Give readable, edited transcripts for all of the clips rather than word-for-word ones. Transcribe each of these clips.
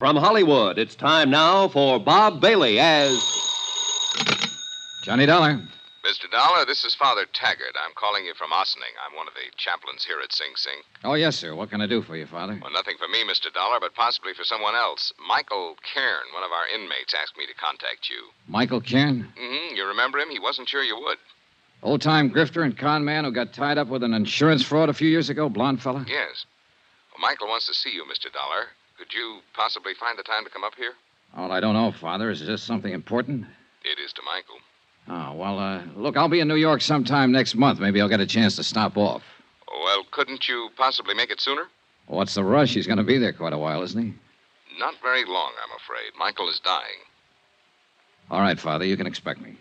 From Hollywood, it's time now for Bob Bailey as Johnny Dollar. Mr. Dollar, this is Father Taggart. I'm calling you from Ossining. I'm one of the chaplains here at Sing Sing. Oh, yes, sir. What can I do for you, Father? Well, nothing for me, Mr. Dollar, but possibly for someone else. Michael Cairn, one of our inmates, asked me to contact you. Michael Cairn? Mm-hmm. You remember him? He wasn't sure you would. Old-time grifter and con man who got tied up with an insurance fraud a few years ago, blonde fella? Yes. Well, Michael wants to see you, Mr. Dollar. Could you possibly find the time to come up here? Oh, I don't know, Father. Is this something important? It is to Michael. Oh, well, look, I'll be in New York sometime next month. Maybe I'll get a chance to stop off. Well, couldn't you possibly make it sooner? What's the rush? He's going to be there quite a while, isn't he? Not very long, I'm afraid. Michael is dying. All right, Father, you can expect me.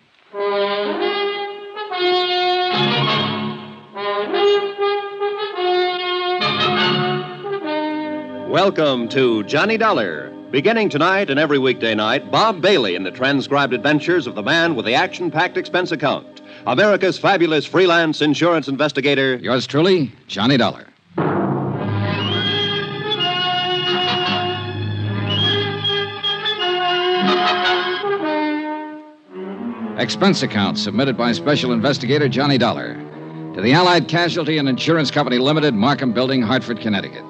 Welcome to Johnny Dollar. Beginning tonight and every weekday night, Bob Bailey in the transcribed adventures of the man with the action-packed expense account. America's fabulous freelance insurance investigator. Yours truly, Johnny Dollar. Expense account submitted by Special Investigator Johnny Dollar to the Allied Casualty and Insurance Company Limited, Markham Building, Hartford, Connecticut.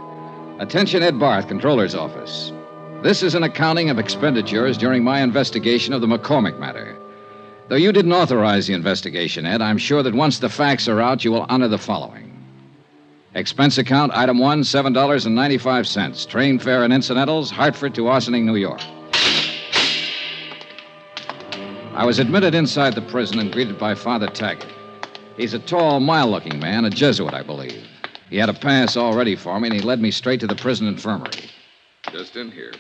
Attention, Ed Barth, Controller's Office. This is an accounting of expenditures during my investigation of the McCormack Matter. Though you didn't authorize the investigation, Ed, I'm sure that once the facts are out, you will honor the following. Expense account, item 1, $7.95. Train fare and incidentals, Hartford to Ossining, New York. I was admitted inside the prison and greeted by Father Taggart. He's a tall, mild-looking man, a Jesuit, I believe. He had a pass all ready for me, and he led me straight to the prison infirmary. Just in here.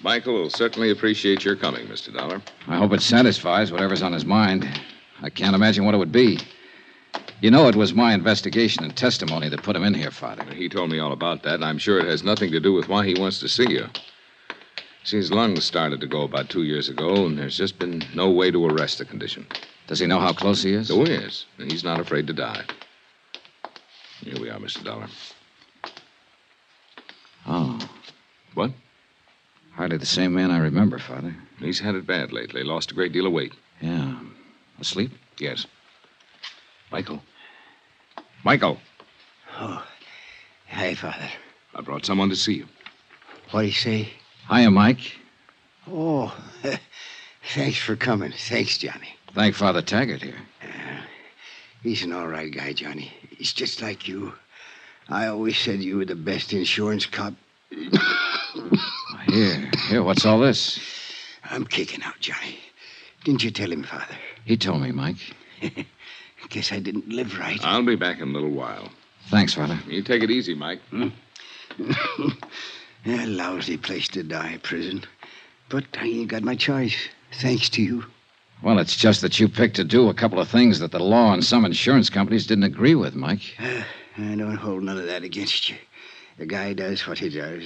Michael will certainly appreciate your coming, Mr. Dollar. I hope it satisfies whatever's on his mind. I can't imagine what it would be. You know it was my investigation and testimony that put him in here, Father. He told me all about that, and I'm sure it has nothing to do with why he wants to see you. See, his lungs started to go about 2 years ago, and there's just been no way to arrest the condition. Does he know how close he is? Oh, he is. And he's not afraid to die. Here we are, Mr. Dollar. Oh. What? Hardly the same man I remember, Father. He's had it bad lately. Lost a great deal of weight. Yeah. Asleep? Yes. Michael. Michael. Oh. Hi, Father. I brought someone to see you. What'd he say? Hiya, Mike. Oh, thanks for coming. Thanks, Johnny. Thank Father Taggart here. He's an all right guy, Johnny. He's just like you. I always said you were the best insurance cop. Here, what's all this? I'm kicking out, Johnny. Didn't you tell him, Father? He told me, Mike. Guess I didn't live right. I'll be back in a little while. Thanks, Father. You take it easy, Mike. A lousy place to die, prison. But I ain't got my choice, thanks to you. Well, it's just that you picked to do a couple of things that the law and some insurance companies didn't agree with, Mike. I don't hold none of that against you. The guy does what he does.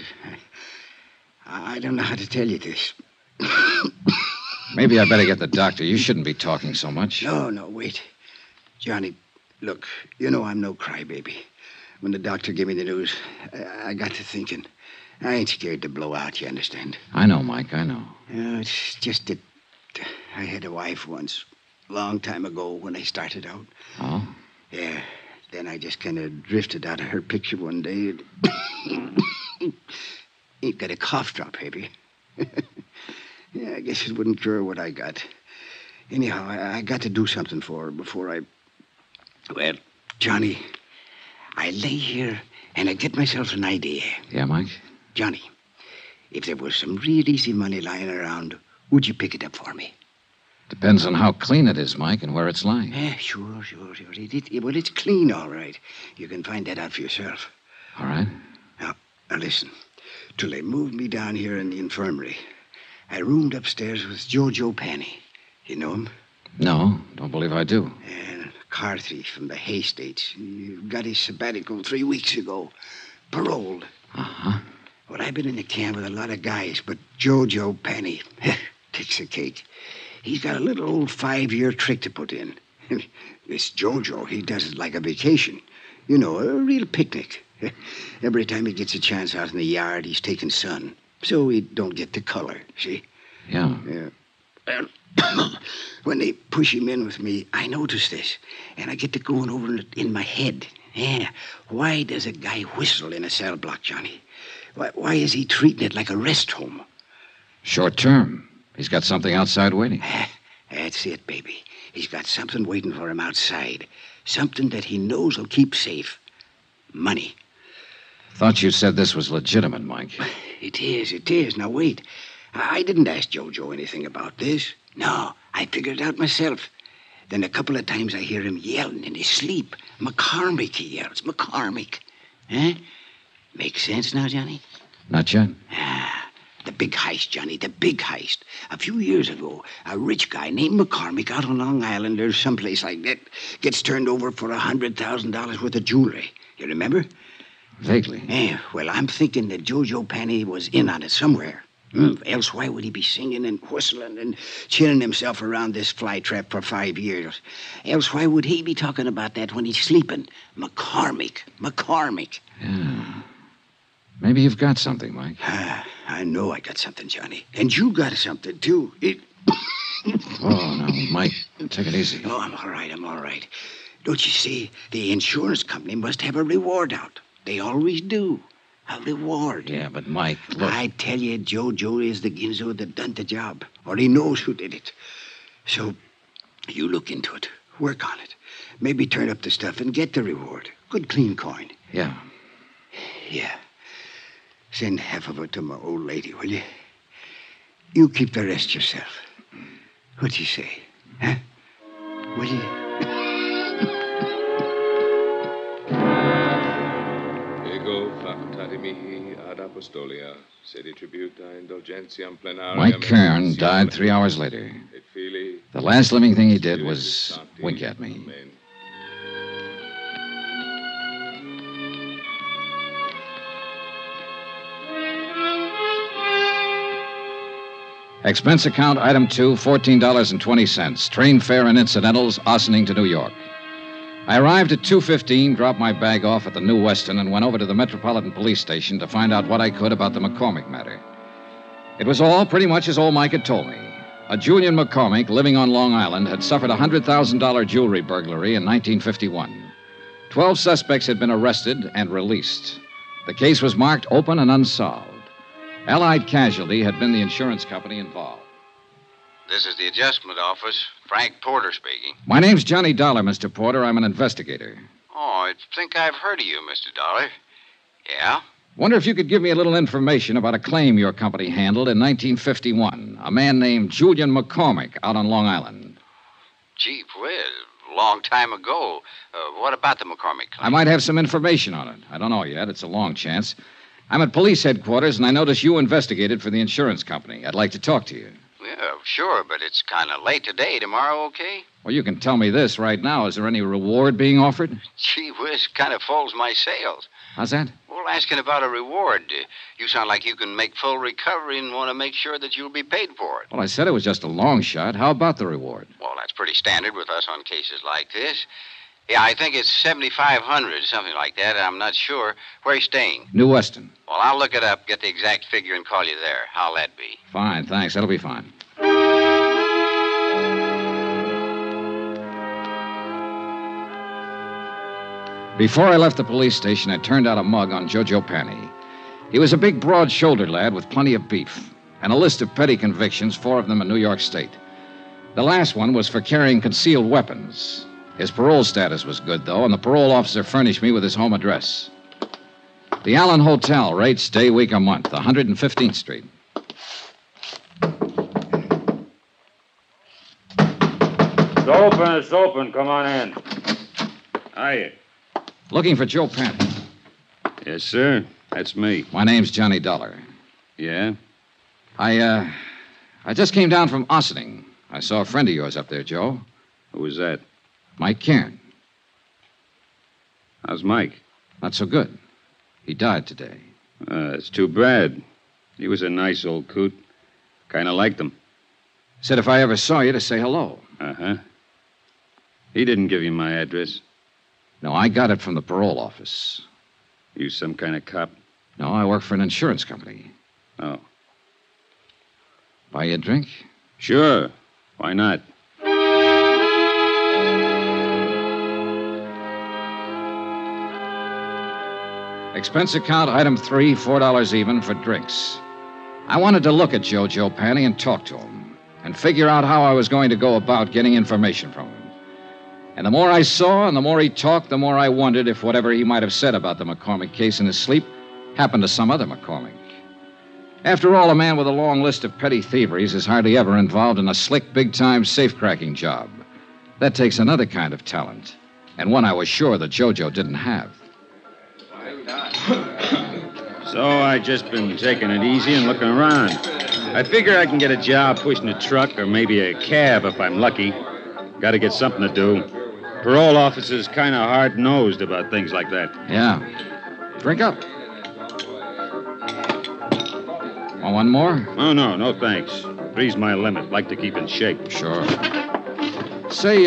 I don't know how to tell you this. Maybe I better get the doctor. You shouldn't be talking so much. No, wait. Johnny, look, you know I'm no crybaby. When the doctor gave me the news, I got to thinking. I ain't scared to blow out, you understand? I know, Mike, I know. It's just that I had a wife once, a long time ago when I started out. Oh? Yeah, then I just kind of drifted out of her picture one day. Ain't got a cough drop, baby. Yeah, I guess it wouldn't cure what I got. Anyhow, I got to do something for her before I... Well, Johnny, I lay here and I get myself an idea. Yeah, Mike? Johnny, if there was some real easy money lying around, would you pick it up for me? Depends on how clean it is, Mike, and where it's lying. Sure. Well, it's clean, all right. You can find that out for yourself. All right. Now listen. Till they moved me down here in the infirmary, I roomed upstairs with Jojo Penny. You know him? No, don't believe I do. A car thief from the Hay States. He got his sabbatical 3 weeks ago. Paroled. Uh-huh. Well, I've been in the camp with a lot of guys, but Jojo Penny takes the cake. He's got a little old 5-year trick to put in. This Jojo, he does it like a vacation. You know, a real picnic. Every time he gets a chance out in the yard, he's taking sun. So he don't get the color, see? Yeah. Yeah. When they push him in with me, I notice this. And I get to going over it in my head. Yeah. Why does a guy whistle in a cell block, Johnny? Why is he treating it like a rest home? Short term. He's got something outside waiting. That's it, baby. He's got something waiting for him outside. Something that he knows will keep safe. Money. Thought you said this was legitimate, Mike. It is. Now, wait. I didn't ask Jojo anything about this. No, I figured it out myself. Then a couple of times I hear him yelling in his sleep. McCormack, he yells. McCormack. Huh? Makes sense now, Johnny? Not yet. The big heist, Johnny, the big heist. A few years ago, a rich guy named McCormack out on Long Island or someplace like that gets turned over for $100,000 worth of jewelry. You remember? Vaguely. Yeah, well, I'm thinking that Jojo Penny was in on it somewhere. Else why would he be singing and whistling and chilling himself around this flytrap for 5 years? Else why would he be talking about that when he's sleeping? McCormack. Yeah. Maybe you've got something, Mike. I know I got something, Johnny. And you got something, too. Oh, no, Mike, take it easy. Oh, I'm all right. Don't you see? The insurance company must have a reward out. They always do. A reward. Yeah, but Mike, look. I tell you, Jojo is the Ginzo that done the job. Or he knows who did it. So, you look into it. Work on it. Maybe turn up the stuff and get the reward. Good clean coin. Yeah. Yeah. Send half of it to my old lady, will you? You keep the rest yourself. What you say? Huh? Will you? Ego facultati mihi ad apostolia, sedi tributa indulgentiam plenariam. Mike Kern died 3 hours later. Et Filii, The last living thing he did was wink at me. Amen. Expense account item 2, $14.20. Train fare and incidentals, Ossining to New York. I arrived at 2:15, dropped my bag off at the New Weston, and went over to the Metropolitan Police Station to find out what I could about the McCormack matter. It was all pretty much as old Mike had told me. A Julian McCormack, living on Long Island, had suffered a $100,000 jewelry burglary in 1951. 12 suspects had been arrested and released. The case was marked open and unsolved. Allied Casualty had been the insurance company involved. This is the adjustment office. Frank Porter speaking. My name's Johnny Dollar, Mr. Porter. I'm an investigator. Oh, I think I've heard of you, Mr. Dollar. Yeah? Wonder if you could give me a little information about a claim your company handled in 1951. A man named Julian McCormack out on Long Island. Gee whiz, a long time ago. What about the McCormack claim? I might have some information on it. I don't know yet. It's a long chance. I'm at police headquarters, and I notice you investigated for the insurance company. I'd like to talk to you. Yeah, sure, but it's kind of late today. Tomorrow, okay? Well, you can tell me this right now. Is there any reward being offered? Gee whiz, kind of folds my sails. How's that? Well, asking about a reward. You sound like you can make full recovery and want to make sure that you'll be paid for it. Well, I said it was just a long shot. How about the reward? Well, that's pretty standard with us on cases like this. Yeah, I think it's $7,500, something like that. I'm not sure. Where are you staying? New Weston. Well, I'll look it up, get the exact figure, and call you there. How'll that be? Fine, thanks. That'll be fine. Before I left the police station, I turned out a mug on Jojo Penny. He was a big, broad-shouldered lad with plenty of beef, and a list of petty convictions, 4 of them in New York State. The last one was for carrying concealed weapons. His parole status was good, though, and the parole officer furnished me with his home address. The Allen Hotel, rates day, week, or month, 115th Street. It's open. Come on in. Hiya. Looking for Joe Penny. Yes, sir. That's me. My name's Johnny Dollar. Yeah? I just came down from Ossining. I saw a friend of yours up there, Joe. Who was that? Mike Cairn. How's Mike? Not so good. He died today. It's too bad. He was a nice old coot. Kind of liked him. Said if I ever saw you to say hello. Uh-huh. He didn't give you my address. No, I got it from the parole office. You some kind of cop? No, I work for an insurance company. Oh. Buy you a drink? Sure. Why not? Expense account, item 3, $4 even for drinks. I wanted to look at Jojo Panny and talk to him and figure out how I was going to go about getting information from him. And the more I saw and the more he talked, the more I wondered if whatever he might have said about the McCormack case in his sleep happened to some other McCormack. After all, a man with a long list of petty thieveries is hardly ever involved in a slick, big-time safe-cracking job. That takes another kind of talent, and one I was sure that Jojo didn't have. So I just been taking it easy and looking around. I figure I can get a job pushing a truck or maybe a cab if I'm lucky. Got to get something to do. Parole officers kind of hard-nosed about things like that. Yeah. Drink up. Want one more? Oh, no thanks. 3's my limit. Like to keep in shape. Sure. Say,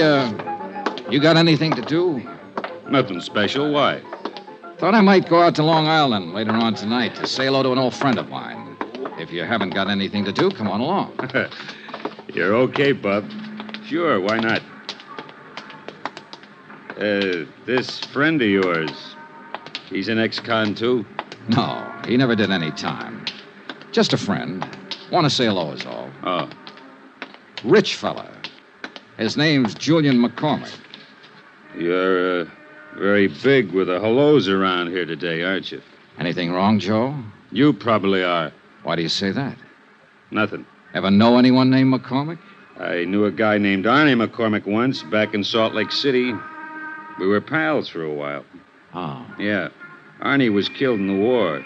you got anything to do? Nothing special. Why? Thought I might go out to Long Island later on tonight to say hello to an old friend of mine. If you haven't got anything to do, come on along. You're okay, Bub. Sure, why not? This friend of yours, he's an ex-con, too? No, he never did any time. Just a friend. Want to say hello is all. Oh. Rich fella. His name's Julian McCormack. You're, very big with the hellos around here today, aren't you? Anything wrong, Joe? You probably are. Why do you say that? Nothing. Ever know anyone named McCormack? I knew a guy named Arnie McCormack once back in Salt Lake City. We were pals for a while. Oh. Yeah. Arnie was killed in the war.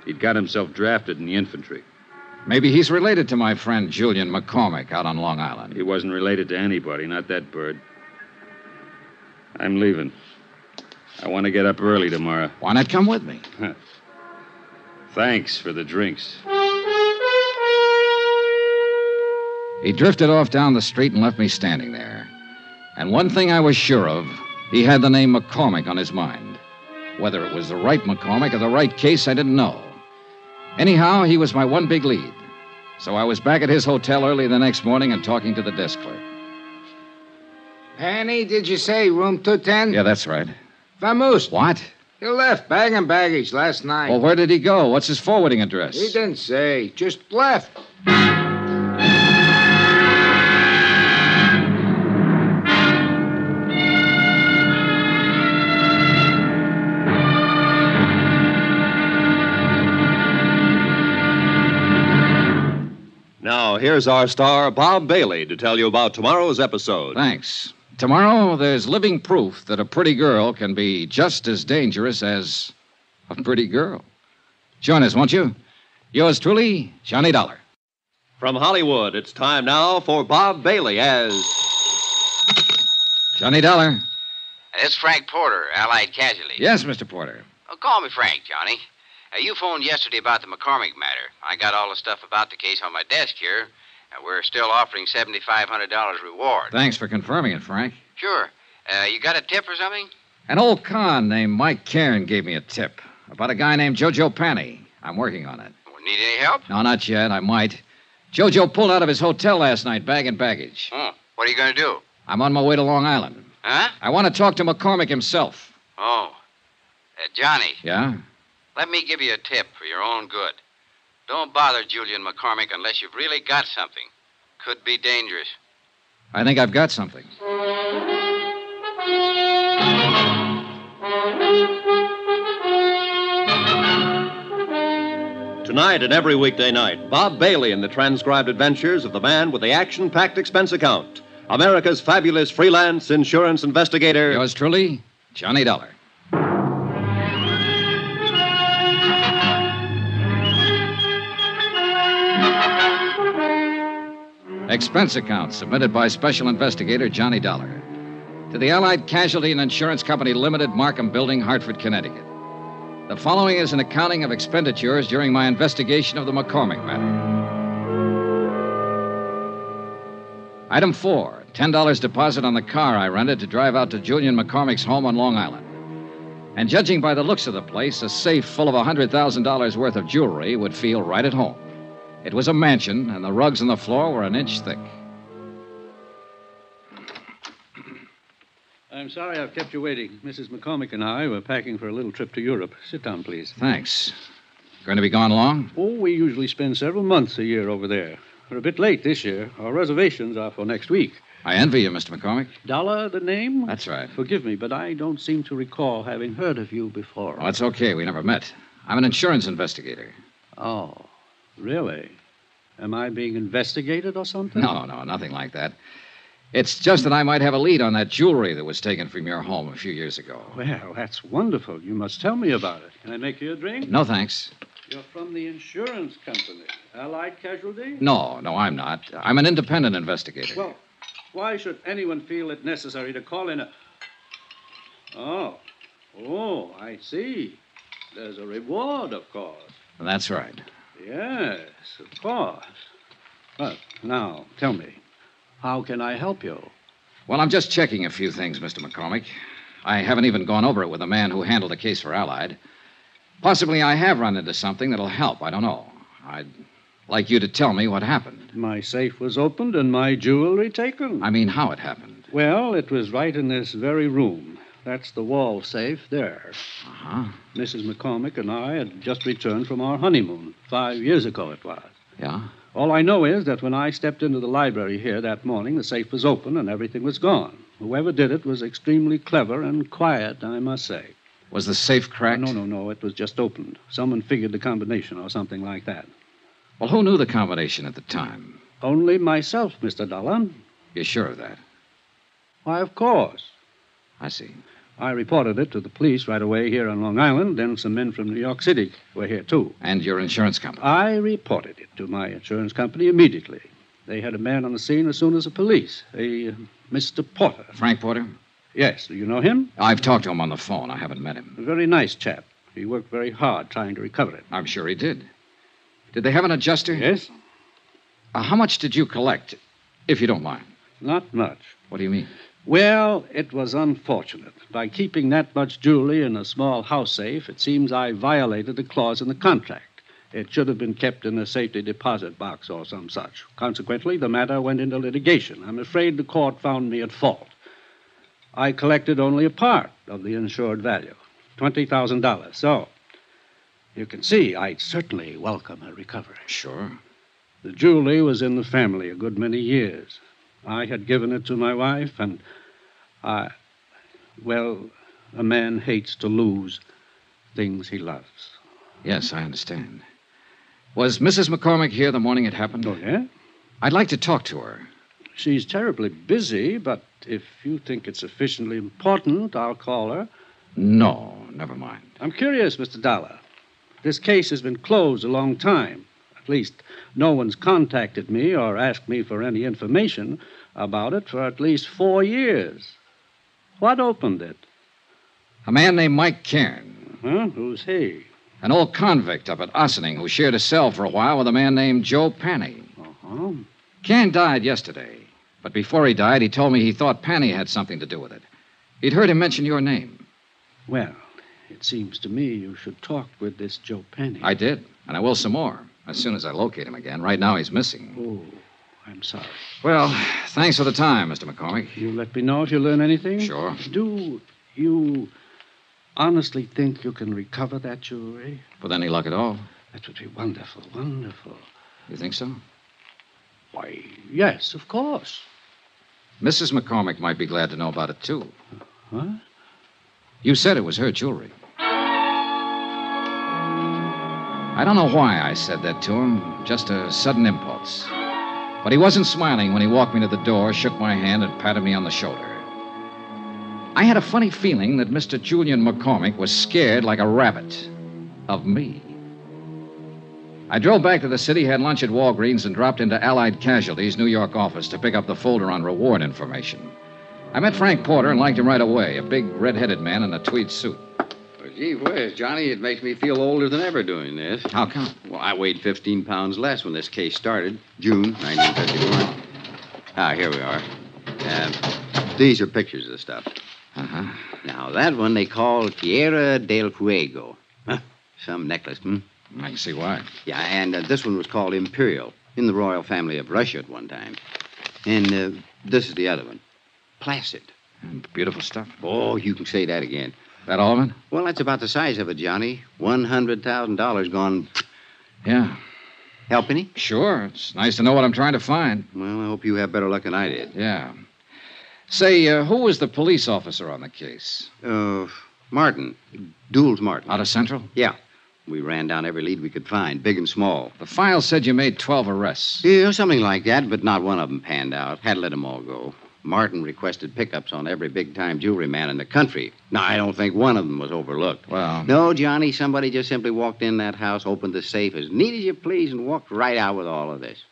He'd got himself drafted in the infantry. Maybe he's related to my friend Julian McCormack out on Long Island. He wasn't related to anybody, not that bird. I'm leaving. I want to get up early tomorrow. Why not come with me? Thanks for the drinks. He drifted off down the street and left me standing there. And one thing I was sure of, he had the name McCormack on his mind. Whether it was the right McCormack or the right case, I didn't know. Anyhow, he was my one big lead. So I was back at his hotel early the next morning and talking to the desk clerk. Penny, did you say room 210? Yeah, that's right. Vamoose. What? He left bag and baggage last night. Well, where did he go? What's his forwarding address? He didn't say. Just left. Now, here's our star, Bob Bailey, to tell you about tomorrow's episode. Thanks. Tomorrow, there's living proof that a pretty girl can be just as dangerous as a pretty girl. Join us, won't you? Yours truly, Johnny Dollar. From Hollywood, it's time now for Bob Bailey as... Johnny Dollar. It's Frank Porter, Allied Casualty. Yes, Mr. Porter. Oh, call me Frank, Johnny. You phoned yesterday about the McCormack matter. I got all the stuff about the case on my desk here, and we're still offering $7,500 reward. Thanks for confirming it, Frank. Sure. You got a tip or something? An old con named Mike Cairn gave me a tip about a guy named Jojo Panny. I'm working on it. Need any help? No, not yet. I might. Jojo pulled out of his hotel last night, bag and baggage. Oh, what are you going to do? I'm on my way to Long Island. Huh? I want to talk to McCormack himself. Oh. Johnny, Yeah? let me give you a tip for your own good. Don't bother Julian McCormack unless you've really got something. Could be dangerous. I think I've got something. Tonight and every weekday night, Bob Bailey in the transcribed adventures of the man with the action-packed expense account. America's fabulous freelance insurance investigator. Yours truly, Johnny Dollar. Expense account submitted by Special Investigator Johnny Dollar to the Allied Casualty and Insurance Company Limited, Markham Building, Hartford, Connecticut. The following is an accounting of expenditures during my investigation of the McCormack matter. Item 4, $10 deposit on the car I rented to drive out to Julian McCormack's home on Long Island. And judging by the looks of the place, a safe full of $100,000 worth of jewelry would feel right at home. It was a mansion, and the rugs on the floor were an inch thick. I'm sorry I've kept you waiting. Mrs. McCormack and I were packing for a little trip to Europe. Sit down, please. Thanks. Going to be gone long? Oh, we usually spend several months a year over there. We're a bit late this year. Our reservations are for next week. I envy you, Mr. McCormack. Dollar, the name? That's right. Forgive me, but I don't seem to recall having heard of you before. Oh, that's okay. We never met. I'm an insurance investigator. Oh, really? Am I being investigated or something? No, nothing like that. It's just that I might have a lead on that jewelry that was taken from your home a few years ago. Well, that's wonderful. You must tell me about it. Can I make you a drink? No, thanks. You're from the insurance company. Allied Casualty? No, I'm not. I'm an independent investigator. Well, why should anyone feel it necessary to call in a... Oh, I see. There's a reward, of course. That's right. Yes, of course. But now, tell me, how can I help you? Well, I'm just checking a few things, Mr. McCormack. I haven't even gone over it with the man who handled the case for Allied. Possibly I have run into something that'll help. I don't know. I'd like you to tell me what happened. My safe was opened and my jewelry taken. I mean, how it happened. Well, it was right in this very room. That's the wall safe there. Uh-huh. Mrs. McCormack and I had just returned from our honeymoon. 5 years ago it was. Yeah? All I know is that when I stepped into the library here that morning, the safe was open and everything was gone. Whoever did it was extremely clever and quiet, I must say. Was the safe cracked? No. It was just opened. Someone figured the combination or something like that. Well, who knew the combination at the time? Only myself, Mr. Dollar. You're sure of that? Why, of course. I see. I reported it to the police right away here on Long Island. Then some men from New York City were here, too. And your insurance company? I reported it to my insurance company immediately. They had a man on the scene as soon as the police, a Mr. Porter. Frank Porter? Yes. Do you know him? I've talked to him on the phone. I haven't met him. A very nice chap. He worked very hard trying to recover it. I'm sure he did. Did they have an adjuster? Yes. How much did you collect, if you don't mind? Not much. What do you mean? Well, it was unfortunate. By keeping that much jewelry in a small house safe, it seems I violated a clause in the contract. It should have been kept in a safety deposit box or some such. Consequently, the matter went into litigation. I'm afraid the court found me at fault. I collected only a part of the insured value, $20,000. So, you can see I'd certainly welcome a recovery. Sure. The jewelry was in the family a good many years. I had given it to my wife, and well, a man hates to lose things he loves. Yes, I understand. Was Mrs. McCormack here the morning it happened? Oh, yeah? I'd like to talk to her. She's terribly busy, but if you think it's sufficiently important, I'll call her. No, never mind. I'm curious, Mr. Dollar. This case has been closed a long time. At least, no one's contacted me or asked me for any information about it for at least 4 years. What opened it? A man named Mike Cairn. Huh? Who's he? An old convict up at Ossining who shared a cell for a while with a man named Joe Panny. Uh-huh. Cairn died yesterday, but before he died, he told me he thought Panny had something to do with it. He'd heard him mention your name. Well, it seems to me you should talk with this Joe Penny. I did, and I will some more, as soon as I locate him again. Right now, he's missing. Oh, I'm sorry. Well, thanks for the time, Mr. McCormack. You let me know if you learn anything? Sure. Do you honestly think you can recover that jewelry? With any luck at all. That would be wonderful, wonderful. You think so? Why, yes, of course. Mrs. McCormack might be glad to know about it, too. What? You said it was her jewelry. I don't know why I said that to him, just a sudden impulse. But he wasn't smiling when he walked me to the door, shook my hand, and patted me on the shoulder. I had a funny feeling that Mr. Julian McCormack was scared like a rabbit of me. I drove back to the city, had lunch at Walgreens, and dropped into Allied Casualty's New York office to pick up the folder on reward information. I met Frank Porter and liked him right away, a big, red-headed man in a tweed suit. Well, gee whiz, Johnny, it makes me feel older than ever doing this. How come? Well, I weighed 15 pounds less when this case started, June 1951. Here we are. These are pictures of the stuff. Uh-huh. Now, that one they call Tierra del Fuego. Huh, some necklace, I can see why. Yeah, and this one was called Imperial, in the royal family of Russia at one time. And this is the other one, Placid. Beautiful stuff. Oh, you can say that again. That all of it? Well, that's about the size of it, Johnny. $100,000 gone. Yeah. Help any? Sure. It's nice to know what I'm trying to find. Well, I hope you have better luck than I did. Yeah. Say, who was the police officer on the case? Martin. Dools Martin. Out of Central? Yeah. We ran down every lead we could find, big and small. The file said you made 12 arrests. Yeah, something like that, but not one of them panned out. Had to let them all go. Martin requested pickups on every big-time jewelry man in the country. Now, I don't think one of them was overlooked. Well... No, Johnny, somebody just simply walked in that house, opened the safe as neat as you please, and walked right out with all of this.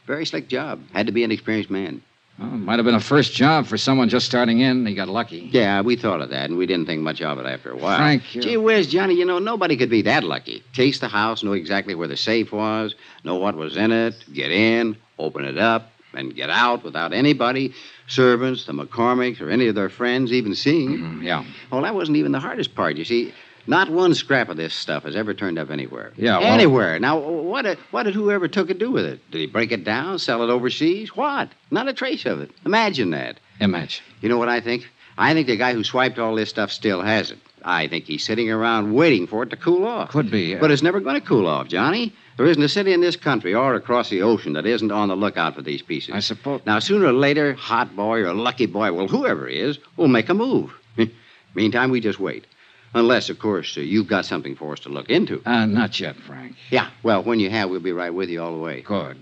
Very slick job. Had to be an experienced man. Well, it might have been a first job for someone just starting in. He got lucky. Yeah, we thought of that, and we didn't think much of it after a while. Frank, Gee whiz, Johnny, nobody could be that lucky. Case the house, know exactly where the safe was, know what was in it, get in, open it up, and get out without anybody, servants, the McCormacks, or any of their friends even seeing it. Mm-hmm, yeah. Well, that wasn't even the hardest part, you see. Not one scrap of this stuff has ever turned up anywhere. Yeah, well... Anywhere. Now, what did whoever took it do with it? Did he break it down, sell it overseas? What? Not a trace of it. Imagine that. Imagine. You know what I think? I think the guy who swiped all this stuff still has it. I think he's sitting around waiting for it to cool off. Could be. But it's never going to cool off, Johnny. There isn't a city in this country or across the ocean that isn't on the lookout for these pieces. I suppose. Now, sooner or later, Hot Boy or Lucky Boy, well, whoever he is, will make a move. Meantime, we just wait. Unless, of course, you've got something for us to look into. Not yet, Frank. Yeah, well, when you have, we'll be right with you all the way. Good.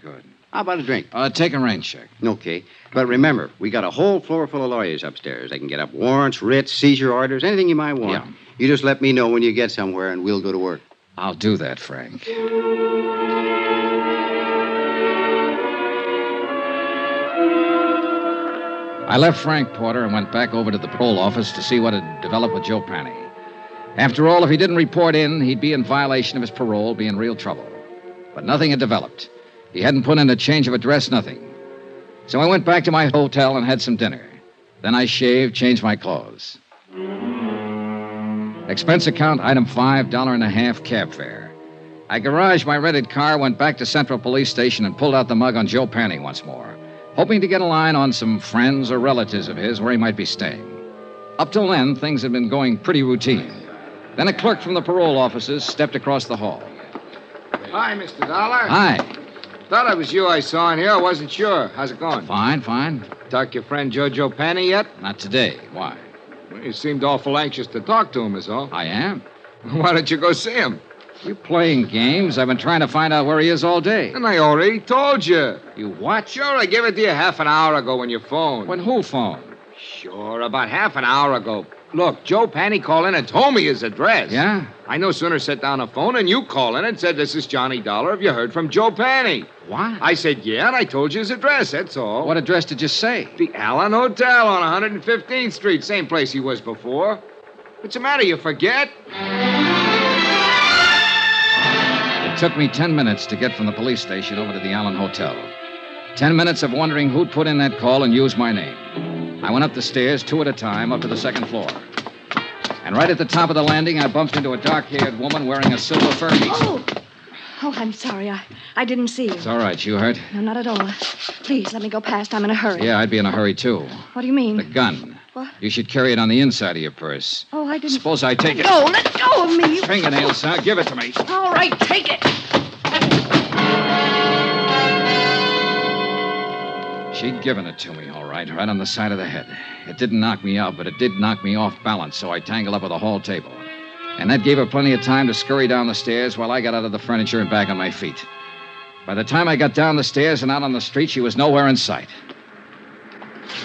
How about a drink? Take a rain check. Okay. But remember, we got a whole floor full of lawyers upstairs. They can get up warrants, writs, seizure orders, anything you might want. Yeah. You just let me know when you get somewhere, and we'll go to work. I'll do that, Frank. I left Frank Porter and went back over to the parole office to see what had developed with Joe Panny. After all, if he didn't report in, he'd be in violation of his parole, be in real trouble. But nothing had developed. He hadn't put in a change of address, nothing. So I went back to my hotel and had some dinner. Then I shaved, changed my clothes. Expense account, item 5, $1.50 cab fare. I garaged my rented car, went back to Central Police Station, and pulled out the mug on Joe Panny once more, hoping to get a line on some friends or relatives of his where he might be staying. Up till then, things had been going pretty routine. Then a clerk from the parole offices stepped across the hall. Hi, Mr. Dollar. Hi. Thought it was you I saw in here. I wasn't sure. How's it going? Fine. Talk to your friend Jojo Panny yet? Not today. Why? Well, you seemed awful anxious to talk to him, is all. I am. Why don't you go see him? You playing games? I've been trying to find out where he is all day. And I already told you. You what? Sure, I gave it to you half an hour ago when you phoned. When who phoned? Sure, about half an hour ago. Look, Joe Panny called in and told me his address. Yeah? I no sooner set down a phone and you call in and said, "This is Johnny Dollar. Have you heard from Joe Panny?" What? I said, yeah, and I told you his address, that's all. What address did you say? The Allen Hotel on 115th Street, same place he was before. What's the matter, you forget? It took me 10 minutes to get from the police station over to the Allen Hotel. 10 minutes of wondering who'd put in that call and used my name. I went up the stairs, 2 at a time, up to the second floor. And right at the top of the landing, I bumped into a dark-haired woman wearing a silver fur hat. Oh, I'm sorry. I didn't see you. It's all right. You hurt? No, not at all. Please, let me go past. I'm in a hurry. Yeah, I'd be in a hurry, too. What do you mean? The gun. What? You should carry it on the inside of your purse. Oh, I didn't... Suppose I take it. No, let go of me. Fingernails, sir. Give it to me. All right, take it. She'd given it to me, all right on the side of the head. It didn't knock me out, but it did knock me off balance, so I tangled up with a hall table. And that gave her plenty of time to scurry down the stairs while I got out of the furniture and back on my feet. By the time I got down the stairs and out on the street, she was nowhere in sight.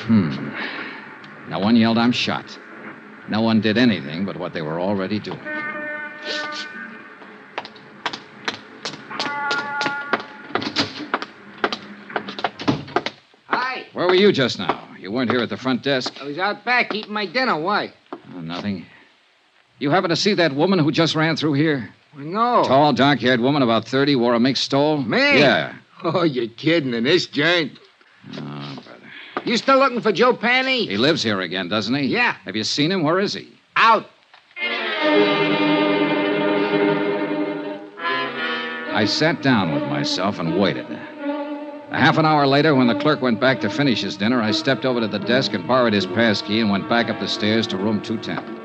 No one yelled, "I'm shot." No one did anything but what they were already doing. Hi. Where were you just now? You weren't here at the front desk. I was out back eating my dinner. Why? Oh, nothing. You happen to see that woman who just ran through here? No. Tall, dark-haired woman, about 30, wore a mixed stole? Me? Yeah. Oh, you're kidding in this joint. Oh, brother. You still looking for Joe Panny? He lives here again, doesn't he? Yeah. Have you seen him? Where is he? Out. I sat down with myself and waited. A half an hour later, when the clerk went back to finish his dinner, I stepped over to the desk and borrowed his passkey and went back up the stairs to room 210.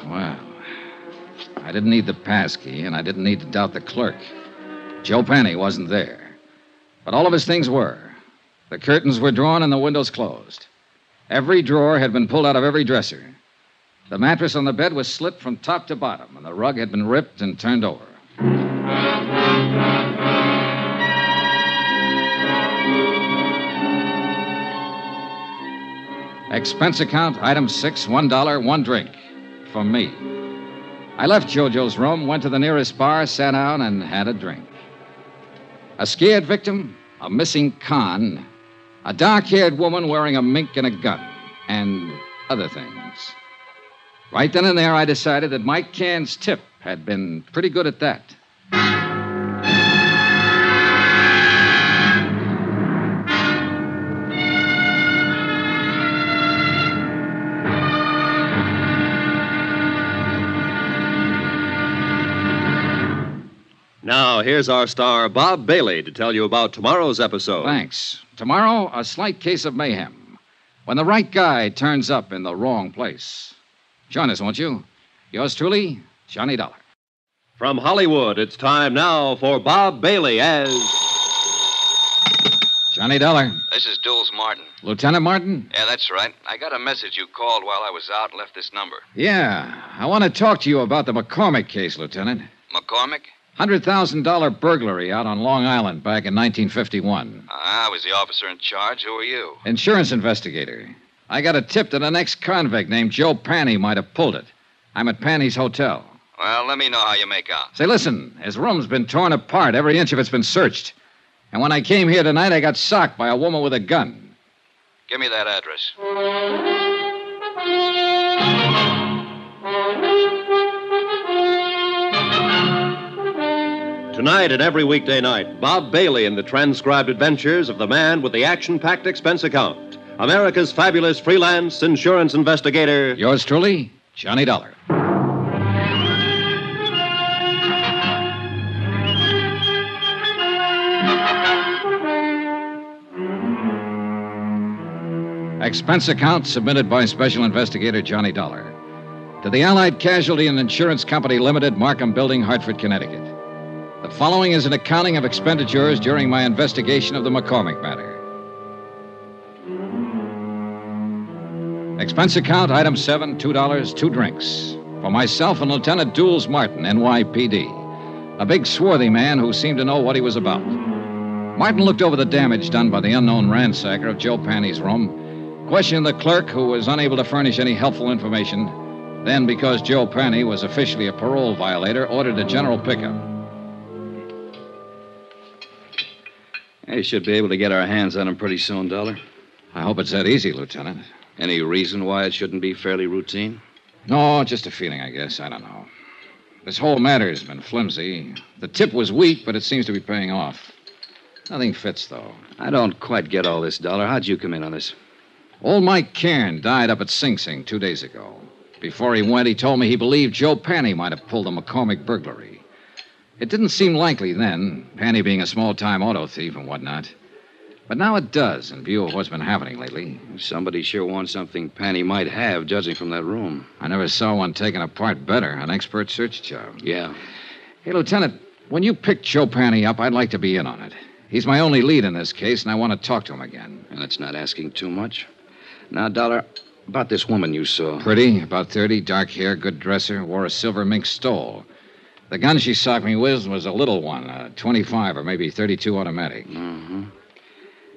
Well, I didn't need the passkey, and I didn't need to doubt the clerk. Joe Penny wasn't there. But all of his things were. The curtains were drawn and the windows closed. Every drawer had been pulled out of every dresser. The mattress on the bed was slit from top to bottom, and the rug had been ripped and turned over. Expense account, item 6, $1, one drink. For me. I left Jojo's room, went to the nearest bar, sat down, and had a drink. A scared victim, a missing con, a dark-haired woman wearing a mink and a gun, and other things. Right then and there, I decided that Mike Cairns' tip had been pretty good at that. Now, here's our star, Bob Bailey, to tell you about tomorrow's episode. Thanks. Tomorrow, a slight case of mayhem. When the right guy turns up in the wrong place. Join us, won't you? Yours truly, Johnny Dollar. From Hollywood, it's time now for Bob Bailey as... Johnny Dollar. This is Dulles Martin. Lieutenant Martin? Yeah, that's right. I got a message you called while I was out and left this number. Yeah. I want to talk to you about the McCormack case, Lieutenant. McCormack? $100,000 burglary out on Long Island back in 1951. I was the officer in charge. Who are you? Insurance investigator. I got a tip that an ex-convict named Joe Panny might have pulled it. I'm at Panny's hotel. Well, let me know how you make out. Say, listen, his room's been torn apart. Every inch of it's been searched. And when I came here tonight, I got socked by a woman with a gun. Give me that address. Tonight and every weekday night, Bob Bailey in the transcribed adventures of the man with the action-packed expense account. America's fabulous freelance insurance investigator. Yours truly, Johnny Dollar. Expense account submitted by Special Investigator Johnny Dollar to the Allied Casualty and Insurance Company Limited, Markham Building, Hartford, Connecticut. The following is an accounting of expenditures during my investigation of the McCormack matter. Expense account, item 7, $2, two drinks. For myself and Lieutenant Dulles Martin, NYPD. A big, swarthy man who seemed to know what he was about. Martin looked over the damage done by the unknown ransacker of Joe Panny's room, questioned the clerk, who was unable to furnish any helpful information. Then, because Joe Panny was officially a parole violator, ordered a general pickup. We should be able to get our hands on him pretty soon, Dollar. I hope it's that easy, Lieutenant. Any reason why it shouldn't be fairly routine? No, just a feeling, I guess. I don't know. This whole matter's been flimsy. The tip was weak, but it seems to be paying off. Nothing fits, though. I don't quite get all this, Dollar. How'd you come in on this? Old Mike Cairn died up at Sing Sing 2 days ago. Before he went, he told me he believed Joe Panny might have pulled the McCormack burglary. It didn't seem likely then, Panny being a small-time auto thief and whatnot. But now it does, in view of what's been happening lately. Somebody sure wants something Panny might have, judging from that room. I never saw one taken apart better. An expert search job. Yeah. Hey, Lieutenant, when you picked Joe Panny up, I'd like to be in on it. He's my only lead in this case, and I want to talk to him again. And that's not asking too much. Now, Dollar, about this woman you saw. Pretty, about 30, dark hair, good dresser, wore a silver mink stole. The gun she socked me with was a little one, a 25 or maybe 32 automatic. Mm-hmm.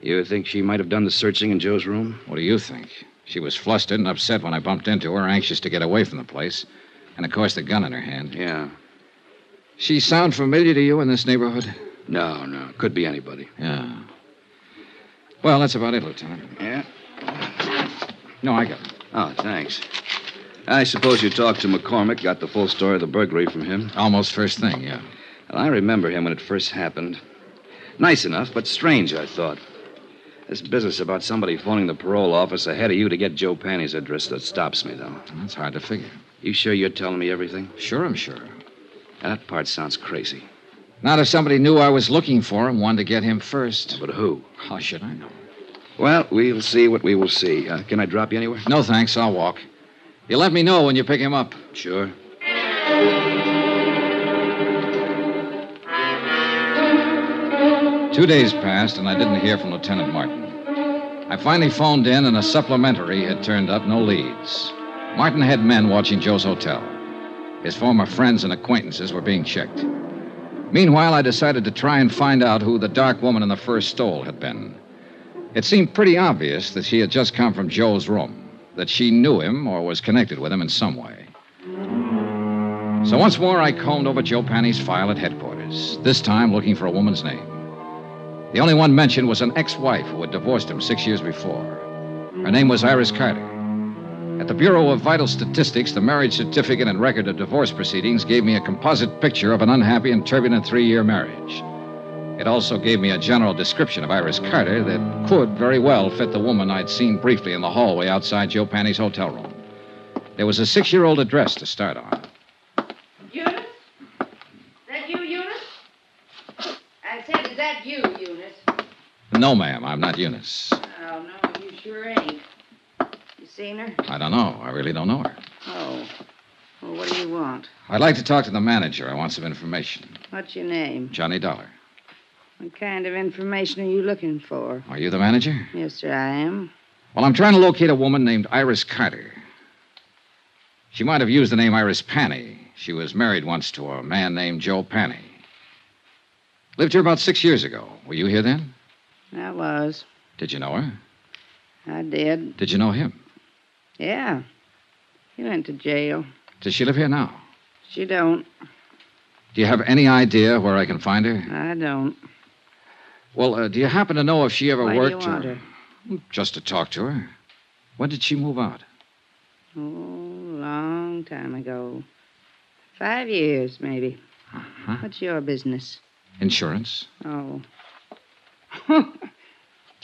You think she might have done the searching in Joe's room? What do you think? She was flustered and upset when I bumped into her, anxious to get away from the place. And, of course, the gun in her hand. Yeah. She sound familiar to you in this neighborhood? No. Could be anybody. Yeah. Well, that's about it, Lieutenant. Yeah? No, I got it. Oh, thanks. I suppose you talked to McCormack, got the full story of the burglary from him? Almost first thing, yeah. Well, I remember him when it first happened. Nice enough, but strange, I thought. This business about somebody phoning the parole office ahead of you to get Joe Panny's address, that stops me, though. That's hard to figure. You sure you're telling me everything? Sure, I'm sure. That part sounds crazy. Not if somebody knew I was looking for him, wanted to get him first. But who? How should I know? Well, we'll see what we will see. Can I drop you anywhere? No, thanks. I'll walk. You let me know when you pick him up. Sure. 2 days passed, and I didn't hear from Lieutenant Martin. I finally phoned in, and a supplementary had turned up, no leads. Martin had men watching Joe's hotel. His former friends and acquaintances were being checked. Meanwhile, I decided to try and find out who the dark woman in the first stole had been. It seemed pretty obvious that she had just come from Joe's room, that she knew him or was connected with him in some way. So once more, I combed over Joe Panny's file at headquarters, this time looking for a woman's name. The only one mentioned was an ex-wife who had divorced him 6 years before. Her name was Iris Carter. At the Bureau of Vital Statistics, the marriage certificate and record of divorce proceedings gave me a composite picture of an unhappy and turbulent 3-year marriage. It also gave me a general description of Iris Carter that could very well fit the woman I'd seen briefly in the hallway outside Joe Panny's hotel room. There was a 6-year-old address to start on. Eunice? Is that you, Eunice? I said, is that you, Eunice? No, ma'am, I'm not Eunice. Oh, no, you sure ain't. You seen her? I don't know. I really don't know her. Oh. Well, what do you want? I'd like to talk to the manager. I want some information. What's your name? Johnny Dollar. What kind of information are you looking for? Are you the manager? Yes, sir, I am. Well, I'm trying to locate a woman named Iris Carter. She might have used the name Iris Panny. She was married once to a man named Joe Panny. Lived here about 6 years ago. Were you here then? I was. Did you know her? I did. Did you know him? Yeah. He went to jail. Does she live here now? She don't. Do you have any idea where I can find her? I don't. Well, do you happen to know if she ever Why worked do you want her? Just to talk to her. When did she move out? Oh, long time ago. 5 years, maybe. Uh-huh. What's your business? Insurance. Oh. Well,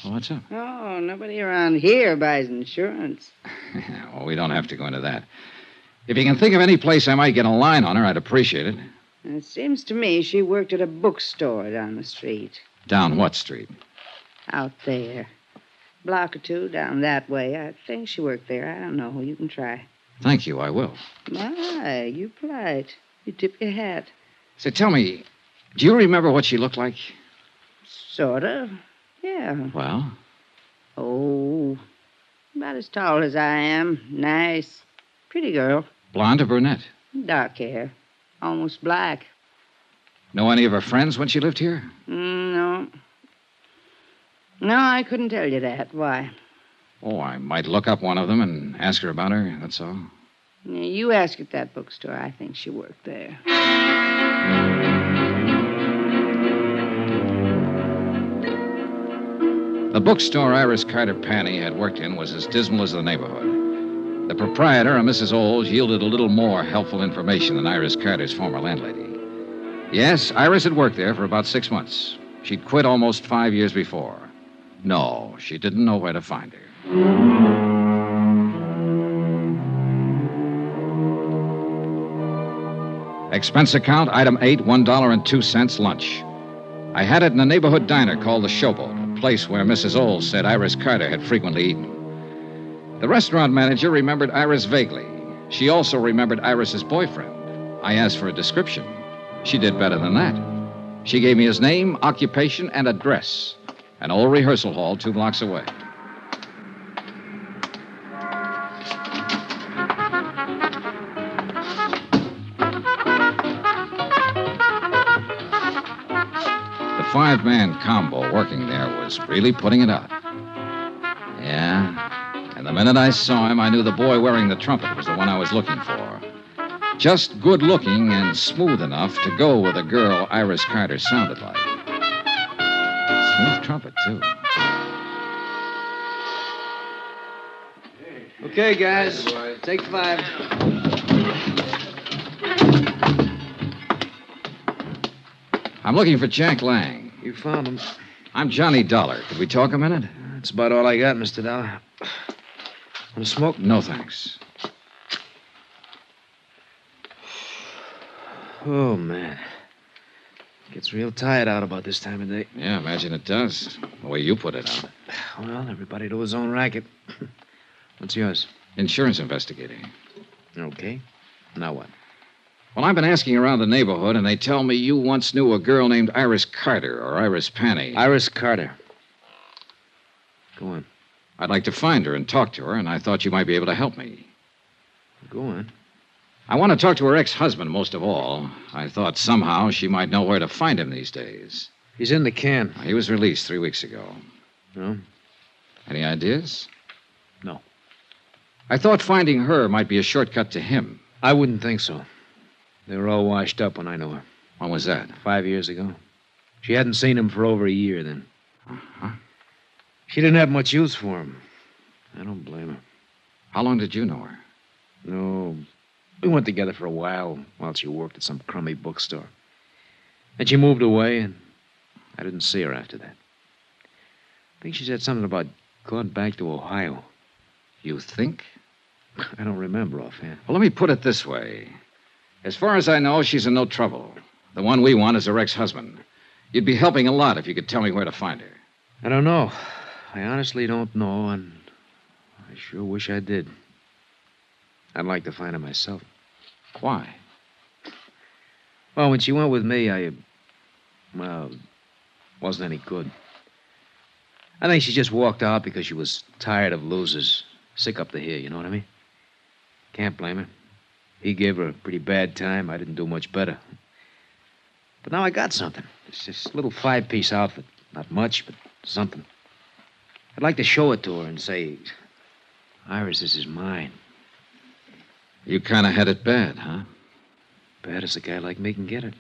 what's up? Oh, nobody around here buys insurance. Well, we don't have to go into that. If you can think of any place I might get a line on her, I'd appreciate it. It seems to me she worked at a bookstore down the street. Down what street? Out there. Block or two down that way. I think she worked there. I don't know. You can try. Thank you, I will. My, you polite. You tip your hat. Say, tell me, do you remember what she looked like? Sort of. Yeah. Well? Oh, about as tall as I am. Nice. Pretty girl. Blonde or brunette? Dark hair. Almost black. Know any of her friends when she lived here? No. No, I couldn't tell you that. Why? Oh, I might look up one of them and ask her about her, that's all. Yeah, you ask at that bookstore. I think she worked there. The bookstore Iris Carter Panny had worked in was as dismal as the neighborhood. The proprietor, a Mrs. Olds, yielded a little more helpful information than Iris Carter's former landlady. Yes, Iris had worked there for about 6 months. She'd quit almost 5 years before. No, she didn't know where to find her. Expense account, item 8, $1.02 lunch. I had it in a neighborhood diner called the Showboat, a place where Mrs. Olds said Iris Carter had frequently eaten. The restaurant manager remembered Iris vaguely. She also remembered Iris's boyfriend. I asked for a description. She did better than that. She gave me his name, occupation, and address. An old rehearsal hall 2 blocks away. The 5-man combo working there was really putting it out. Yeah, and the minute I saw him, I knew the boy wearing the trumpet was the one I was looking for. Just good-looking and smooth enough to go with a girl Iris Carter sounded like. Smooth trumpet, too. Okay, guys. Take 5. I'm looking for Jack Lang. You found him. I'm Johnny Dollar. Could we talk a minute? That's about all I got, Mr. Dollar. Want to smoke? No, thanks. Oh, man. Gets real tired out about this time of day. Yeah, imagine it does. The way you put it out. Well, everybody to his own racket. What's yours? Insurance investigator. Okay. Now what? Well, I've been asking around the neighborhood, and they tell me you once knew a girl named Iris Carter, or Iris Panny. Iris Carter. Go on. I'd like to find her and talk to her, and I thought you might be able to help me. Go on. I want to talk to her ex-husband most of all. I thought somehow she might know where to find him these days. He's in the can. He was released 3 weeks ago. No? Any ideas? No. I thought finding her might be a shortcut to him. I wouldn't think so. They were all washed up when I knew her. When was that? 5 years ago. She hadn't seen him for over a year then. Uh-huh. She didn't have much use for him. I don't blame her. How long did you know her? No, we went together for a while she worked at some crummy bookstore. Then she moved away, and I didn't see her after that. I think she said something about going back to Ohio. You think? I don't remember offhand. Well, let me put it this way. As far as I know, she's in no trouble. The one we want is her ex-husband. You'd be helping a lot if you could tell me where to find her. I don't know. I honestly don't know, and I sure wish I did. I'd like to find her myself. Why? Well, when she went with me, wasn't any good. I think she just walked out because she was tired of losers. Sick up to here, you know what I mean? Can't blame her. He gave her a pretty bad time. I didn't do much better. But now I got something. It's this little 5-piece outfit. Not much, but something. I'd like to show it to her and say, Iris, this is mine. You kind of had it bad, huh? Bad as a guy like me can get it.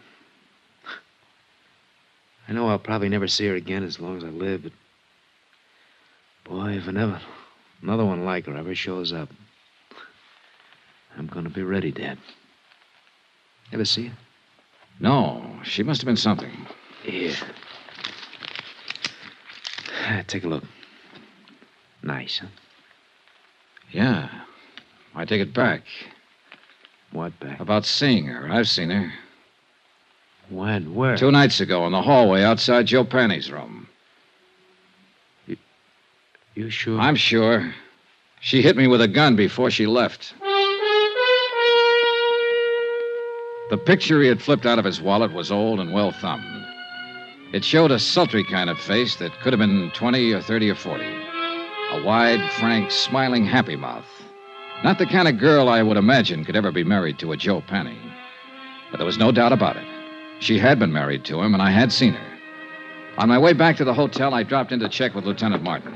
I know I'll probably never see her again as long as I live, but... boy, if another one like her ever shows up, I'm gonna be ready, Dad. Ever see her? No, she must have been something. Here. Take a look. Nice, huh? Yeah. I take it back. What back? About seeing her. I've seen her. When? Where? 2 nights ago in the hallway outside Joe Panny's room. You sure? I'm sure. She hit me with a gun before she left. The picture he had flipped out of his wallet was old and well thumbed. It showed a sultry kind of face that could have been 20 or 30 or 40. A wide, frank, smiling, happy mouth. Not the kind of girl I would imagine could ever be married to a Joe Panny. But there was no doubt about it. She had been married to him, and I had seen her. On my way back to the hotel, I dropped in to check with Lieutenant Martin.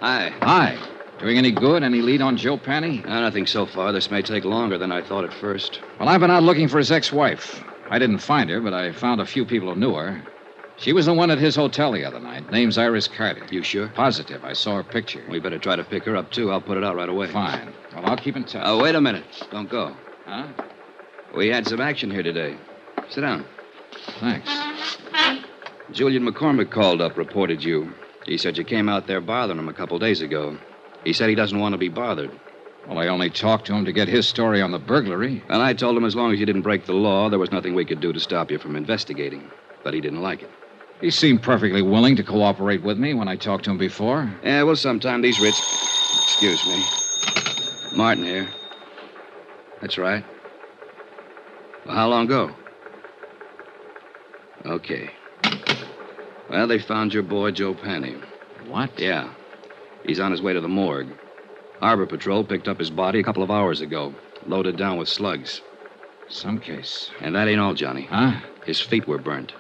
Hi. Hi. Doing any good? Any lead on Joe Panny? Nothing so far. This may take longer than I thought at first. Well, I've been out looking for his ex-wife. I didn't find her, but I found a few people who knew her. She was the one at his hotel the other night. Name's Iris Carter. You sure? Positive. I saw her picture. We better try to pick her up, too. I'll put it out right away. Fine. Well, I'll keep in touch. Oh, wait a minute. Don't go. Huh? We had some action here today. Sit down. Thanks. Julian McCormack called up, reported you. He said you came out there bothering him a couple days ago. He said he doesn't want to be bothered. Well, I only talked to him to get his story on the burglary. And I told him as long as you didn't break the law, there was nothing we could do to stop you from investigating. But he didn't like it. He seemed perfectly willing to cooperate with me when I talked to him before. Yeah, well, sometime these rich... Excuse me. Martin here. That's right. Well, how long ago? Okay. Well, they found your boy, Joe Panny. What? Yeah. He's on his way to the morgue. Harbor Patrol picked up his body a couple of hours ago, loaded down with slugs. Some case. And that ain't all, Johnny. Huh? His feet were burnt.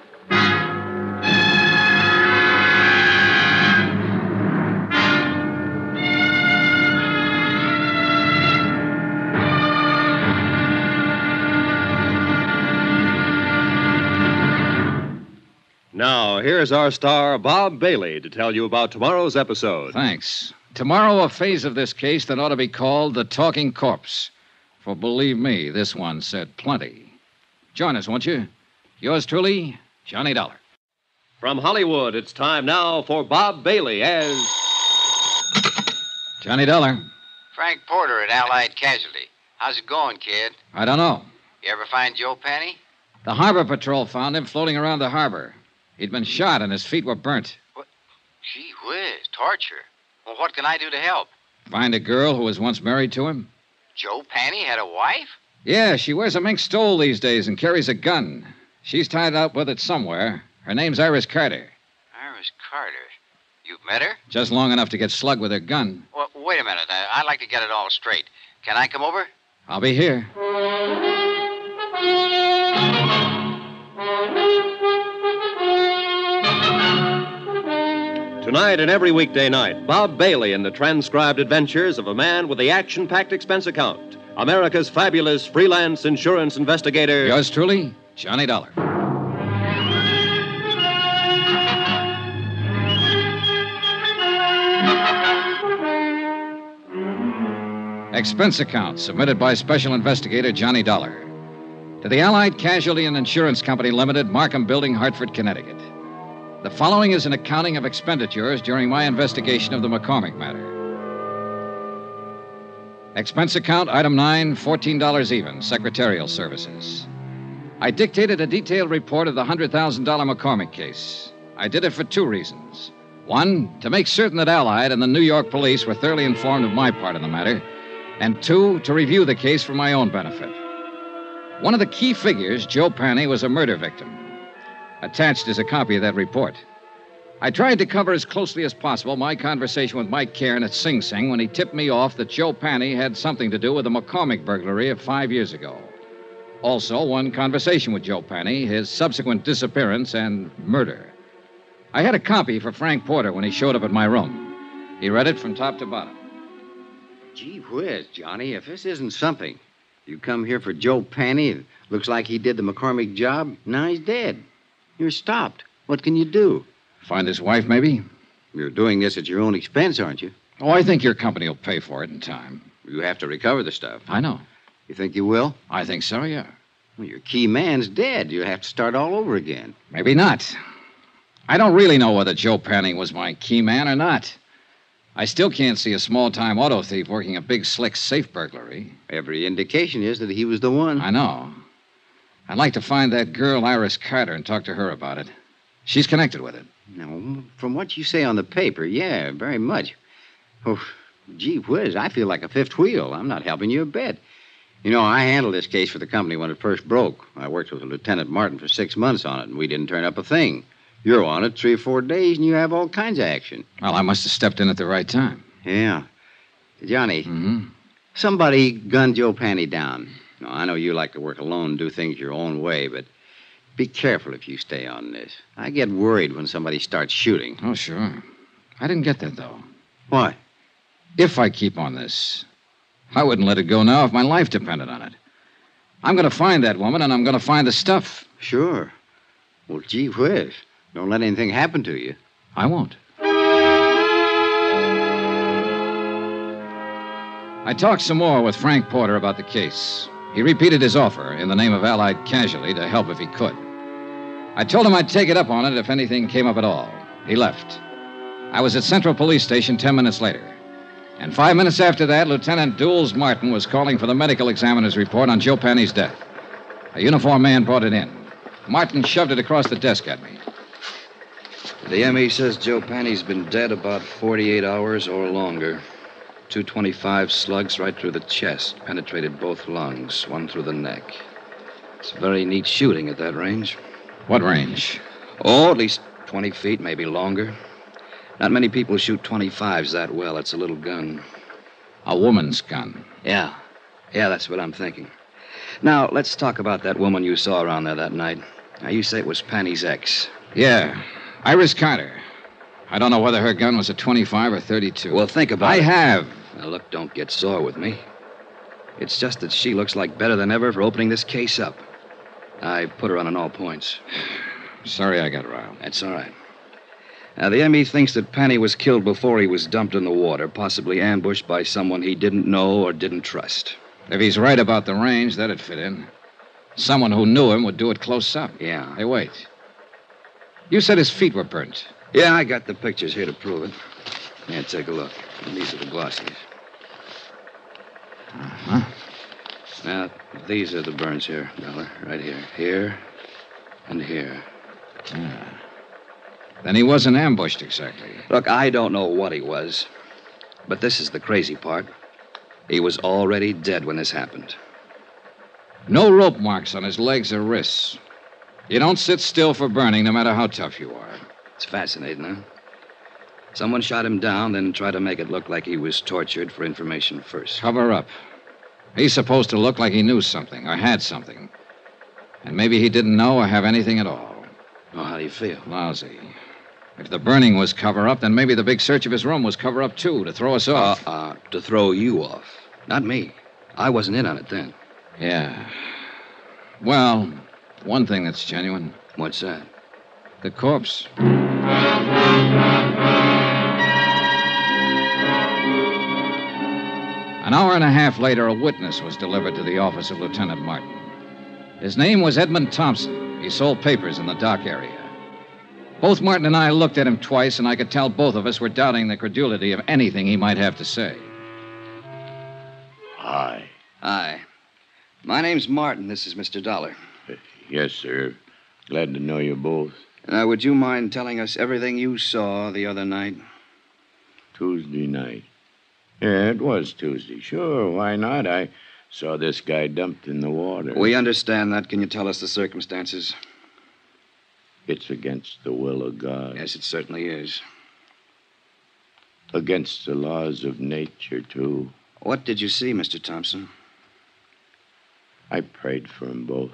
Now, here's our star, Bob Bailey, to tell you about tomorrow's episode. Thanks. Tomorrow, a phase of this case that ought to be called the Talking Corpse. For believe me, this one said plenty. Join us, won't you? Yours truly, Johnny Dollar. From Hollywood, it's time now for Bob Bailey as Johnny Dollar. Frank Porter at Allied Casualty. How's it going, kid? I don't know. You ever find Joe Penny? The Harbor Patrol found him floating around the harbor. He'd been shot and his feet were burnt. What? Gee whiz, torture. Well, what can I do to help? Find a girl who was once married to him? Joe Penny had a wife? Yeah, she wears a mink stole these days and carries a gun. She's tied up with it somewhere. Her name's Iris Carter. Iris Carter. You've met her? Just long enough to get slugged with her gun. Well, wait a minute. I'd like to get it all straight. Can I come over? I'll be here. Tonight and every weekday night, Bob Bailey in the transcribed adventures of a man with the action-packed expense account. America's fabulous freelance insurance investigator. Yours truly, Johnny Dollar. Expense account submitted by Special Investigator Johnny Dollar to the Allied Casualty and Insurance Company Limited, Markham Building, Hartford, Connecticut. The following is an accounting of expenditures during my investigation of the McCormack matter. Expense account, item 9, $14 even, secretarial services. I dictated a detailed report of the $100,000 McCormack case. I did it for two reasons. One, to make certain that Allied and the New York police were thoroughly informed of my part of the matter. And two, to review the case for my own benefit. One of the key figures, Joe Penny, was a murder victim. Attached is a copy of that report. I tried to cover as closely as possible my conversation with Mike Cairn at Sing Sing when he tipped me off that Joe Penny had something to do with the McCormack burglary of 5 years ago. Also, one conversation with Joe Penny, his subsequent disappearance, and murder. I had a copy for Frank Porter when he showed up at my room. He read it from top to bottom. Gee whiz, Johnny, if this isn't something. You come here for Joe Penny. It looks like he did the McCormack job. Now he's dead. You're stopped. What can you do? Find his wife, maybe? You're doing this at your own expense, aren't you? Oh, I think your company will pay for it in time. You have to recover the stuff. I know. You think you will? I think so, yeah. Well, your key man's dead. You have to start all over again. Maybe not. I don't really know whether Joe Penny was my key man or not. I still can't see a small-time auto thief working a big, slick safe burglary. Every indication is that he was the one. I know. I'd like to find that girl, Iris Carter, and talk to her about it. She's connected with it. No, from what you say on the paper, yeah, very much. Oh, gee whiz, I feel like a fifth wheel. I'm not helping you a bit. You know, I handled this case for the company when it first broke. I worked with Lieutenant Martin for 6 months on it, and we didn't turn up a thing. You're on it 3 or 4 days, and you have all kinds of action. Well, I must have stepped in at the right time. Yeah. Johnny, Mm-hmm. somebody gunned Joe Penny down. Now, I know you like to work alone and do things your own way, but be careful if you stay on this. I get worried when somebody starts shooting. Oh, sure. I didn't get that, though. Why? If I keep on this, I wouldn't let it go now if my life depended on it. I'm going to find that woman, and I'm going to find the stuff. Sure. Well, gee whiz. Don't let anything happen to you. I won't. I talked some more with Frank Porter about the case. He repeated his offer in the name of Allied Casualty to help if he could. I told him I'd take it up on it if anything came up at all. He left. I was at Central Police Station 10 minutes later. And 5 minutes after that, Lieutenant Dools Martin was calling for the medical examiner's report on Joe Penny's death. A uniformed man brought it in. Martin shoved it across the desk at me. The ME says Joe Penny's been dead about 48 hours or longer. 225 slugs right through the chest, penetrated both lungs, one through the neck. It's very neat shooting at that range. What range? Oh, at least 20 feet, maybe longer. Not many people shoot 25s that well. It's a little gun. A woman's gun. Yeah. Yeah, that's what I'm thinking. Now, let's talk about that woman you saw around there that night. Now, you say it was Penny's ex. Yeah. Iris Carter. I don't know whether her gun was a 25 or 32. Well, think about it. I have. Now, look, don't get sore with me. It's just that she looks like better than ever for opening this case up. I put her on all points. Sorry I got riled. That's all right. Now, the ME thinks that Penny was killed before he was dumped in the water, possibly ambushed by someone he didn't know or didn't trust. If he's right about the range, that'd fit in. Someone who knew him would do it close up. Yeah. Hey, wait. You said his feet were burnt. Yeah, I got the pictures here to prove it. Yeah, take a look. These are the glossies. Uh-huh. Now, these are the burns here, Dollar. Right here. Here and here. Yeah. Then he wasn't ambushed exactly. Look, I don't know what he was. But this is the crazy part. He was already dead when this happened. No rope marks on his legs or wrists. You don't sit still for burning, no matter how tough you are. It's fascinating, huh? Someone shot him down, then tried to make it look like he was tortured for information first. Cover up. He's supposed to look like he knew something or had something. And maybe he didn't know or have anything at all. Oh, how do you feel? Lousy. If the burning was cover up, then maybe the big search of his room was cover up, too, to throw us off. To throw you off. Not me. I wasn't in on it then. Yeah. Well, one thing that's genuine. What's that? The corpse. An hour and a half later, a witness was delivered to the office of Lieutenant Martin. His name was Edmund Thompson. He sold papers in the dock area. Both Martin and I looked at him twice, and I could tell both of us were doubting the credulity of anything he might have to say. Hi. Hi. My name's Martin. This is Mr. Dollar. Yes, sir. Glad to know you both. Would you mind telling us everything you saw the other night? Tuesday night. Yeah, it was Tuesday. Sure, why not? I saw this guy dumped in the water. We understand that. Can you tell us the circumstances? It's against the will of God. Yes, it certainly is. Against the laws of nature, too. What did you see, Mr. Thompson? I prayed for them both.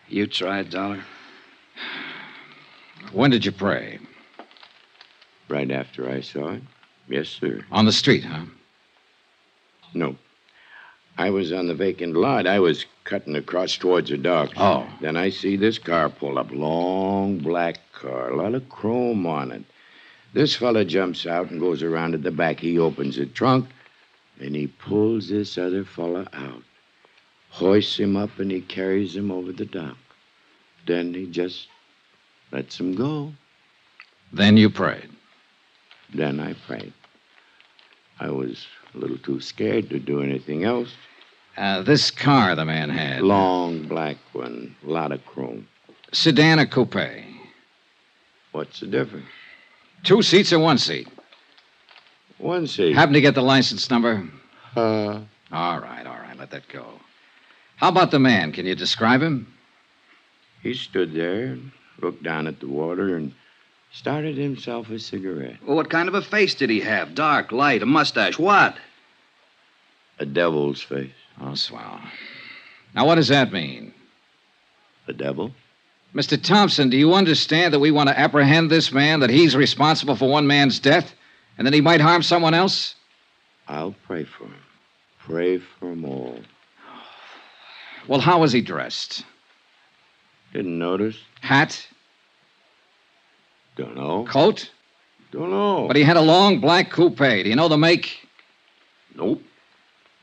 You tried, Dollar? When did you pray? Right after I saw it. Yes, sir. On the street, huh? No. I was on the vacant lot. I was cutting across towards the dock. Oh. Then I see this car pull up. Long black car. A lot of chrome on it. This fella jumps out and goes around at the back. He opens the trunk, and he pulls this other fella out. Hoists him up, and he carries him over the dock. Then he just lets him go. Then you prayed. Then I prayed. I was a little too scared to do anything else. This car the man had. Long black one. A lot of chrome. Sedan or coupe? What's the difference? 2 seats or 1 seat? 1 seat. Happen to get the license number? All right. Let that go. How about the man? Can you describe him? He stood there and looked down at the water and started himself a cigarette. Well, what kind of a face did he have? Dark, light, a mustache, what? A devil's face. Oh, swell. Now, what does that mean? A devil? Mr. Thompson, do you understand that we want to apprehend this man, that he's responsible for one man's death, and that he might harm someone else? I'll pray for him. Pray for them all. Well, how was he dressed? Didn't notice. Hat? Don't know. Coat? Don't know. But he had a long black coupe. Do you know the make? Nope.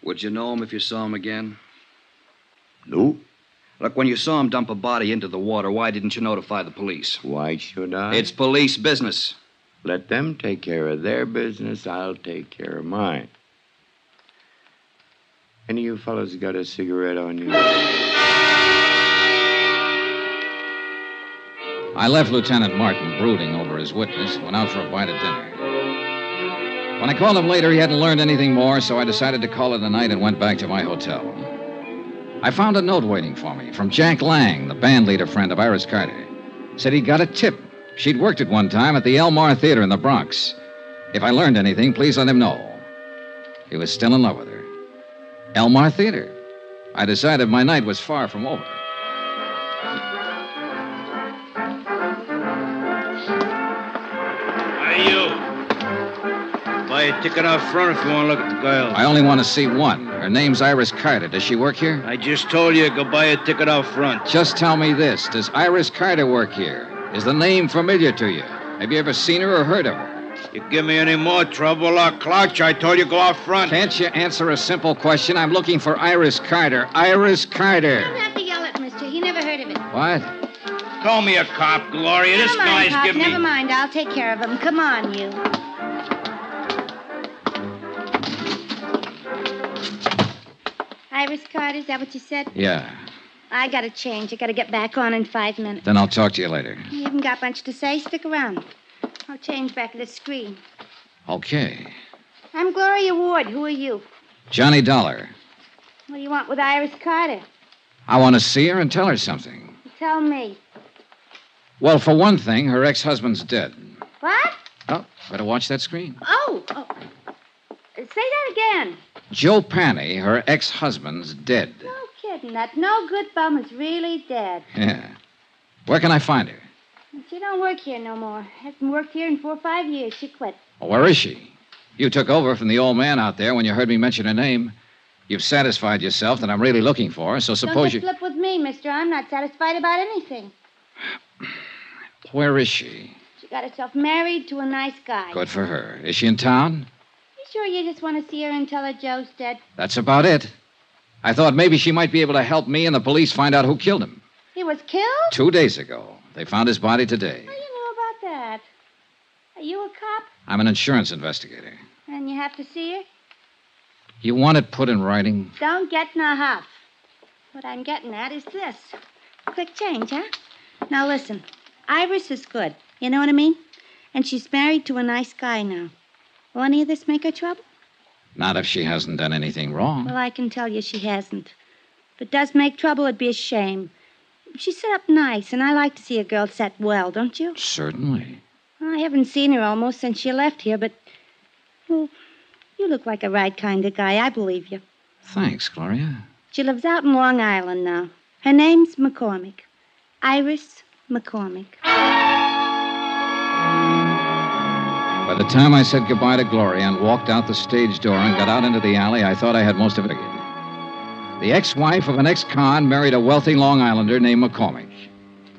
Would you know him if you saw him again? Nope. Look, when you saw him dump a body into the water, why didn't you notify the police? Why should I? It's police business. Let them take care of their business. I'll take care of mine. Any of you fellas got a cigarette on you? I left Lieutenant Martin brooding over his witness and went out for a bite of dinner. When I called him later, he hadn't learned anything more, so I decided to call it a night and went back to my hotel. I found a note waiting for me from Jack Lang, the band leader friend of Iris Carter. Said he'd got a tip. She'd worked at one time at the Elmar Theater in the Bronx. If I learned anything, please let him know. He was still in love with her. Elmar Theater. I decided my night was far from over. Hey, you. Buy a ticket out front if you want to look at the girl. I only want to see one. Her name's Iris Carter. Does she work here? I just told you, go buy a ticket out front. Just tell me this. Does Iris Carter work here? Is the name familiar to you? Have you ever seen her or heard of her? You give me any more trouble, I'll clutch. I told you go out front. Can't you answer a simple question? I'm looking for Iris Carter. Iris Carter. You don't have to yell at Mister. He never heard of it. What? Call me a cop, Gloria. This Never mind, guy's Pop. giving me... Never mind. I'll take care of him. Come on, you. Iris Carter, is that what you said? Yeah. I gotta change. I gotta get back on in 5 minutes. Then I'll talk to you later. You haven't got much to say. Stick around. I'll change back at the screen. Okay. I'm Gloria Ward. Who are you? Johnny Dollar. What do you want with Iris Carter? I want to see her and tell her something. Tell me. Well, for one thing, her ex-husband's dead. What? Oh, better watch that screen. Oh. Say that again. Joe Panny, her ex-husband's dead. No kidding. That no good bum is really dead. Yeah. Where can I find her? She don't work here no more. Hasn't worked here in 4 or 5 years. She quit. Well, where is she? You took over from the old man out there when you heard me mention her name. You've satisfied yourself that I'm really looking for her, so Don't suppose you flip with me, mister. I'm not satisfied about anything. Where is she? She got herself married to a nice guy. Good for her. Is she in town? You sure you just want to see her and tell her Joe's dead? That's about it. I thought maybe she might be able to help me and the police find out who killed him. He was killed? 2 days ago. They found his body today. How do you know about that? Are you a cop? I'm an insurance investigator. And you have to see her? You want it put in writing? Don't get in a huff. What I'm getting at is this. Quick change, huh? Now listen. Iris is good. You know what I mean? And she's married to a nice guy now. Will any of this make her trouble? Not if she hasn't done anything wrong. Well, I can tell you she hasn't. If it does make trouble, it'd be a shame. She's set up nice, and I like to see a girl set well, don't you? Certainly. Well, I haven't seen her almost since she left here, but... Well, you look like a right kind of guy. I believe you. Thanks, Gloria. She lives out in Long Island now. Her name's McCormack. Iris McCormack. By the time I said goodbye to Gloria and walked out the stage door and got out into the alley, I thought I had most of it figured. The ex-wife of an ex-con married a wealthy Long Islander named McCormack.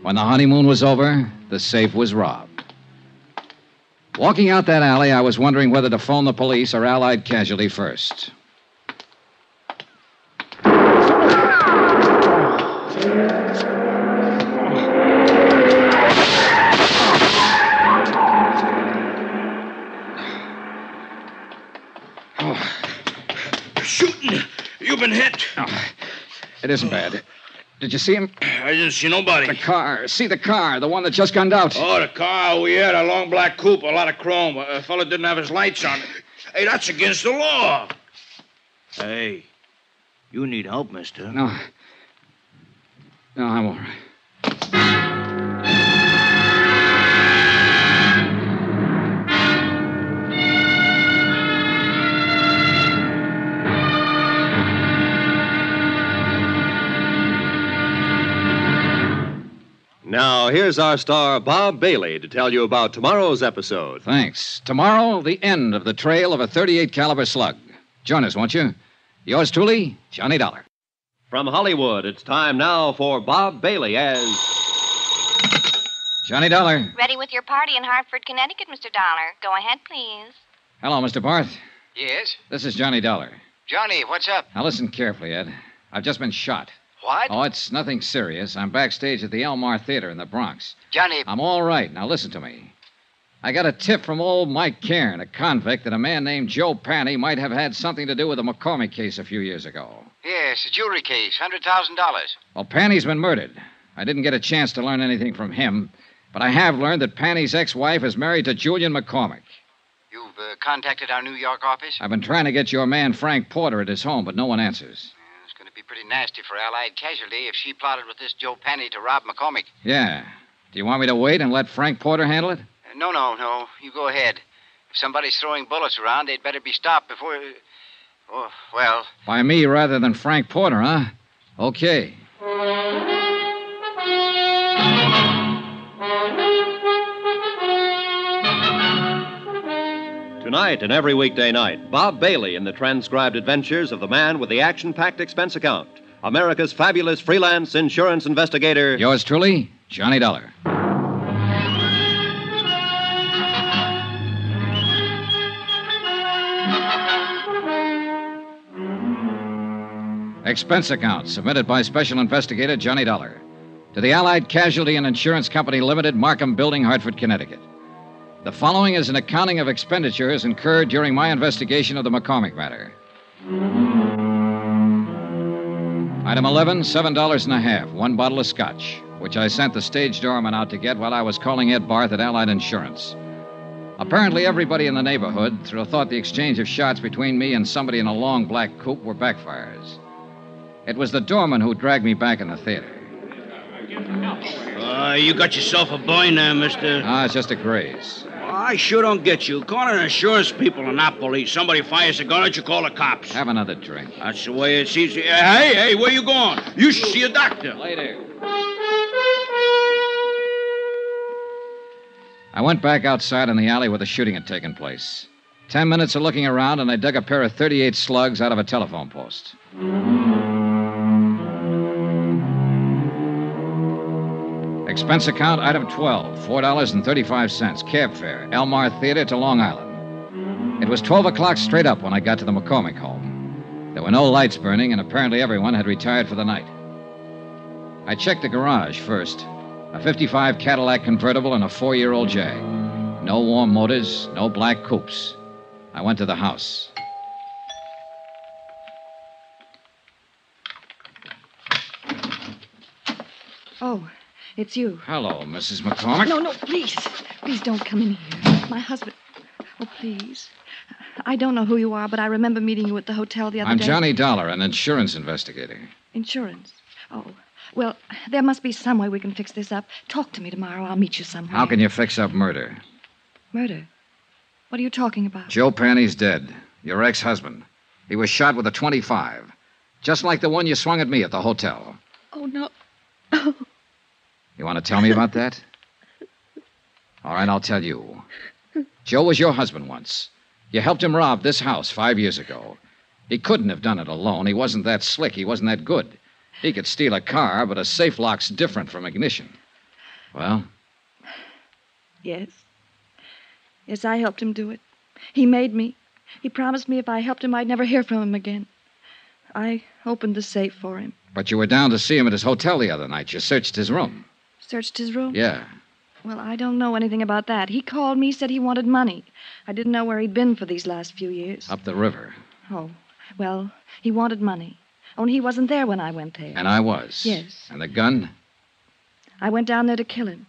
When the honeymoon was over, the safe was robbed. Walking out that alley, I was wondering whether to phone the police or Allied Casualty first. Shooting. You've been hit. Oh, it isn't bad. Did you see him? I didn't see nobody. The car. See the car, the one that just gunned out. Oh, the car. We had a long black coupe, a lot of chrome. A fella didn't have his lights on. Hey, that's against the law. Hey, you need help, mister. No, I'm all right. Now, here's our star, Bob Bailey, to tell you about tomorrow's episode. Thanks. Tomorrow, the end of the trail of a .38 caliber slug. Join us, won't you? Yours truly, Johnny Dollar. From Hollywood, it's time now for Bob Bailey as... Johnny Dollar. Ready with your party in Hartford, Connecticut, Mr. Dollar. Go ahead, please. Hello, Mr. Barth. Yes? This is Johnny Dollar. Johnny, what's up? Now, listen carefully, Ed. I've just been shot. What? Oh, it's nothing serious. I'm backstage at the Elmar Theater in the Bronx. Johnny... I'm all right. Now, listen to me. I got a tip from old Mike Cairn, a convict, that a man named Joe Panny might have had something to do with the McCormack case a few years ago. Yes, a jewelry case, $100,000. Well, Panny's been murdered. I didn't get a chance to learn anything from him, but I have learned that Panny's ex-wife is married to Julian McCormack. You've contacted our New York office? I've been trying to get your man Frank Porter at his home, but no one answers. It's going to be pretty nasty for Allied Casualty if she plotted with this Joe Panny to rob McCormack. Yeah. Do you want me to wait and let Frank Porter handle it? No. You go ahead. If somebody's throwing bullets around, they'd better be stopped before... Oh, well... By me rather than Frank Porter, huh? Okay. Tonight and every weekday night, Bob Bailey in the transcribed adventures of the man with the action-packed expense account, America's fabulous freelance insurance investigator... Yours truly, Johnny Dollar. Expense account submitted by Special Investigator Johnny Dollar to the Allied Casualty and Insurance Company Limited, Markham Building, Hartford, Connecticut. The following is an accounting of expenditures incurred during my investigation of the McCormack matter. Item 11, $7.50, one bottle of scotch, which I sent the stage doorman out to get while I was calling Ed Barth at Allied Insurance. Apparently, everybody in the neighborhood thought the exchange of shots between me and somebody in a long black coupe were backfires. It was the doorman who dragged me back in the theater. You got yourself a boy now, mister. Ah, it's just a graze. I sure don't get you. Calling insurance people are not police. Somebody fires a gun at you, call the cops. Have another drink. That's the way it's easy. Hey, where you going? You should see a doctor. Later. I went back outside in the alley where the shooting had taken place. 10 minutes of looking around, and I dug a pair of .38 slugs out of a telephone post. Expense account, item 12, $4.35, cab fare, Elmar Theater to Long Island. It was 12 o'clock straight up when I got to the McCormack home. There were no lights burning, and apparently everyone had retired for the night. I checked the garage first. A 55 Cadillac convertible and a 4-year-old Jag. No warm motors, no black coupes. I went to the house. Oh, it's you. Hello, Mrs. McCormack. No, please. Please don't come in here. My husband. Oh, please. I don't know who you are, but I remember meeting you at the hotel the other day. I'm Johnny Dollar, an insurance investigator. Insurance? Oh. Well, there must be some way we can fix this up. Talk to me tomorrow. I'll meet you somewhere. How can you fix up murder? Murder? What are you talking about? Joe Panny's dead. Your ex-husband. He was shot with a .25. Just like the one you swung at me at the hotel. Oh, no. Oh. You want to tell me about that? All right, I'll tell you. Joe was your husband once. You helped him rob this house 5 years ago. He couldn't have done it alone. He wasn't that slick. He wasn't that good. He could steal a car, but a safe lock's different from ignition. Well? Yes. Yes, I helped him do it. He made me. He promised me if I helped him, I'd never hear from him again. I opened the safe for him. But you were down to see him at his hotel the other night. You searched his room. Searched his room? Yeah. Well, I don't know anything about that. He called me, said he wanted money. I didn't know where he'd been for these last few years. Up the river. Oh, well, he wanted money. Only he wasn't there when I went there. And I was. Yes. And the gun? I went down there to kill him.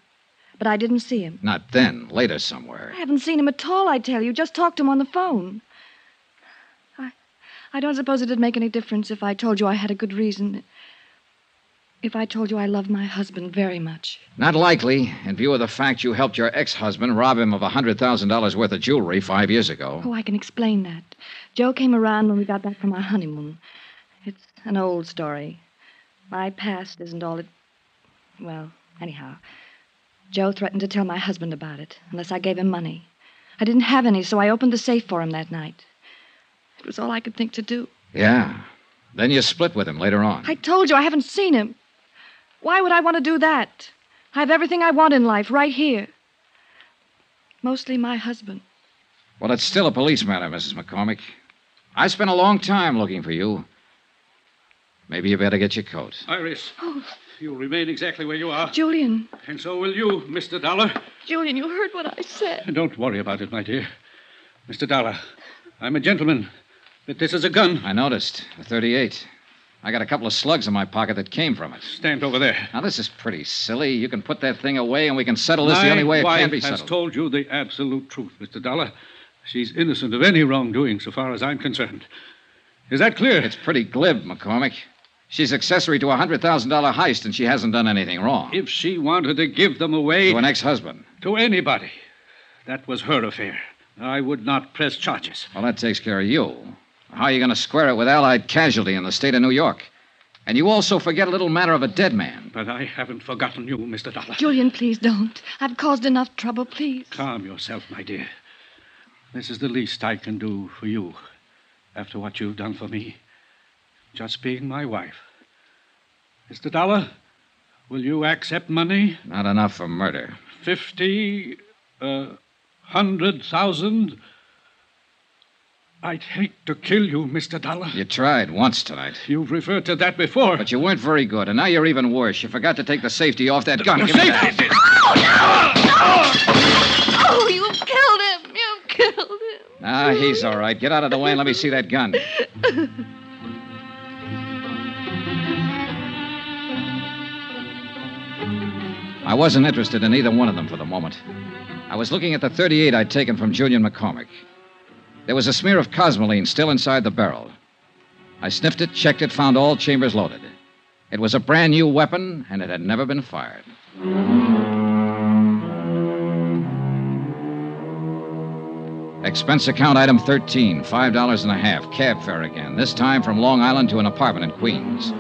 But I didn't see him. Not then. Later somewhere. I haven't seen him at all, I tell you. Just talked to him on the phone. I don't suppose it'd make any difference if I told you I had a good reason. If I told you I love my husband very much. Not likely, in view of the fact you helped your ex-husband rob him of $100,000 worth of jewelry 5 years ago. Oh, I can explain that. Joe came around when we got back from our honeymoon. It's an old story. My past isn't all it... Well, anyhow, Joe threatened to tell my husband about it, unless I gave him money. I didn't have any, so I opened the safe for him that night. It was all I could think to do. Yeah. Then you split with him later on. I told you I haven't seen him. Why would I want to do that? I have everything I want in life right here. Mostly my husband. Well, it's still a police matter, Mrs. McCormack. I spent a long time looking for you. Maybe you better get your coat. Iris, Oh, you'll remain exactly where you are. Julian. And so will you, Mr. Dollar. Julian, you heard what I said. Don't worry about it, my dear. Mr. Dollar, I'm a gentleman, but this is a gun. I noticed. A .38. I got a couple of slugs in my pocket that came from it. Stand over there. Now, this is pretty silly. You can put that thing away and we can settle this the only way it can be My wife has settled. told you the absolute truth, Mr. Dollar. She's innocent of any wrongdoing so far as I'm concerned. Is that clear? It's pretty glib, McCormack. She's accessory to a $100,000 heist and she hasn't done anything wrong. If she wanted to give them away... To an ex-husband. To anybody. That was her affair. I would not press charges. Well, that takes care of you. How are you going to square it with Allied Casualty in the state of New York? And you also forget a little matter of a dead man. But I haven't forgotten you, Mr. Dollar. Julian, please don't. I've caused enough trouble, please. Calm yourself, my dear. This is the least I can do for you after what you've done for me. Just being my wife. Mr. Dollar, will you accept money? Not enough for murder. 50, 100,000. I'd hate to kill you, Mr. Dollar. You tried once tonight. You've referred to that before. But you weren't very good, and now you're even worse. You forgot to take the safety off that gun. Give me that. Oh, you've killed him. You've killed him. Ah, he's all right. Get out of the way and let me see that gun. I wasn't interested in either one of them for the moment. I was looking at the .38 I'd taken from Julian McCormack. There was a smear of cosmoline still inside the barrel. I sniffed it, checked it, found all chambers loaded. It was a brand new weapon, and it had never been fired. Expense account item 13, $5.50, cab fare again, this time from Long Island to an apartment in Queens.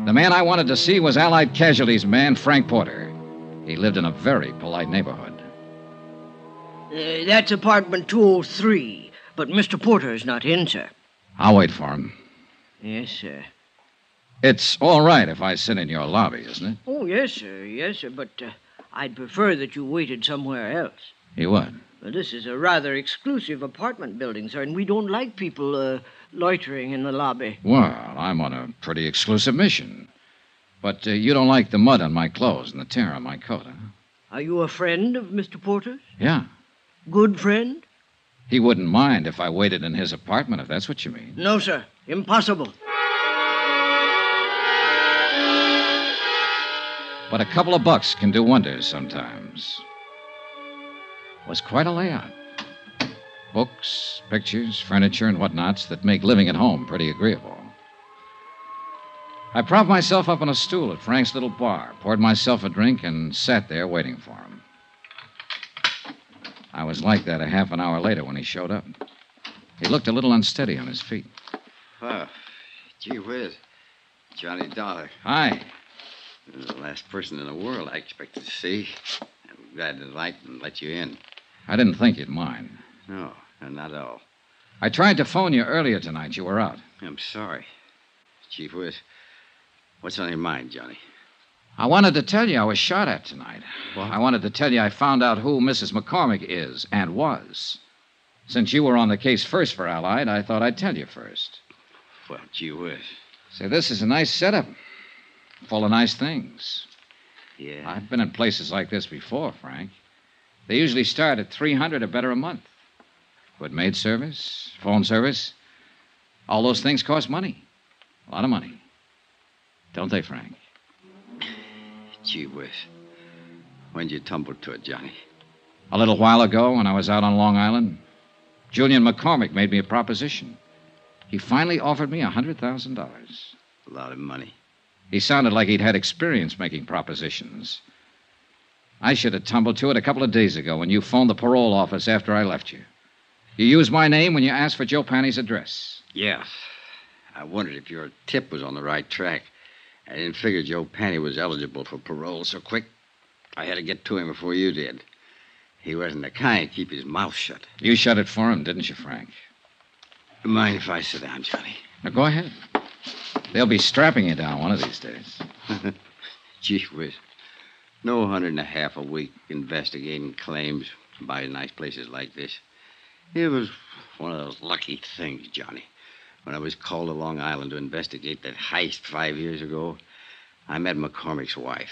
The man I wanted to see was Allied Casualties man Frank Porter. He lived in a very polite neighborhood. That's apartment 203, but Mr. Porter is not in, sir. I'll wait for him. Yes, sir. It's all right if I sit in your lobby, isn't it? Oh, yes, sir, but I'd prefer that you waited somewhere else. You would? Well, this is a rather exclusive apartment building, sir, and we don't like people loitering in the lobby. Well, I'm on a pretty exclusive mission. But you don't like the mud on my clothes and the tear on my coat, huh? Are you a friend of Mr. Porter's? Yeah. Good friend? He wouldn't mind if I waited in his apartment, if that's what you mean. No, sir. Impossible. But a couple of bucks can do wonders sometimes. It was quite a layout. Books, pictures, furniture, and whatnots that make living at home pretty agreeable. I propped myself up on a stool at Frank's little bar, poured myself a drink, and sat there waiting for him. I was like that a half an hour later when he showed up. He looked a little unsteady on his feet. Oh, gee whiz. Johnny Dollar. Hi. You're the last person in the world I expected to see. I'm glad to light and let you in. I didn't think you'd mind. No, not at all. I tried to phone you earlier tonight. You were out. I'm sorry. Chief Whiz, what's on your mind, Johnny? I wanted to tell you I was shot at tonight. Well, I wanted to tell you I found out who Mrs. McCormack is and was. Since you were on the case first for Allied, I thought I'd tell you first. Well, gee whiz. Say, this is a nice setup. Full of nice things. Yeah? I've been in places like this before, Frank. They usually start at $300 or better a month. Good maid service, phone service. All those things cost money. A lot of money. Don't they, Frank? Gee whiz. When'd you tumble to it, Johnny? A little while ago, when I was out on Long Island, Julian McCormack made me a proposition. He finally offered me $100,000. A lot of money. He sounded like he'd had experience making propositions. I should have tumbled to it a couple of days ago when you phoned the parole office after I left you. You used my name when you asked for Joe Panny's address. Yeah. I wondered if your tip was on the right track. I didn't figure Joe Panny was eligible for parole so quick. I had to get to him before you did. He wasn't the kind to keep his mouth shut. You shut it for him, didn't you, Frank? Mind if I sit down, Johnny? Now, go ahead. They'll be strapping you down one of these days. Gee whiz. No $150 a week investigating claims by nice places like this. It was one of those lucky things, Johnny. When I was called to Long Island to investigate that heist 5 years ago, I met McCormack's wife.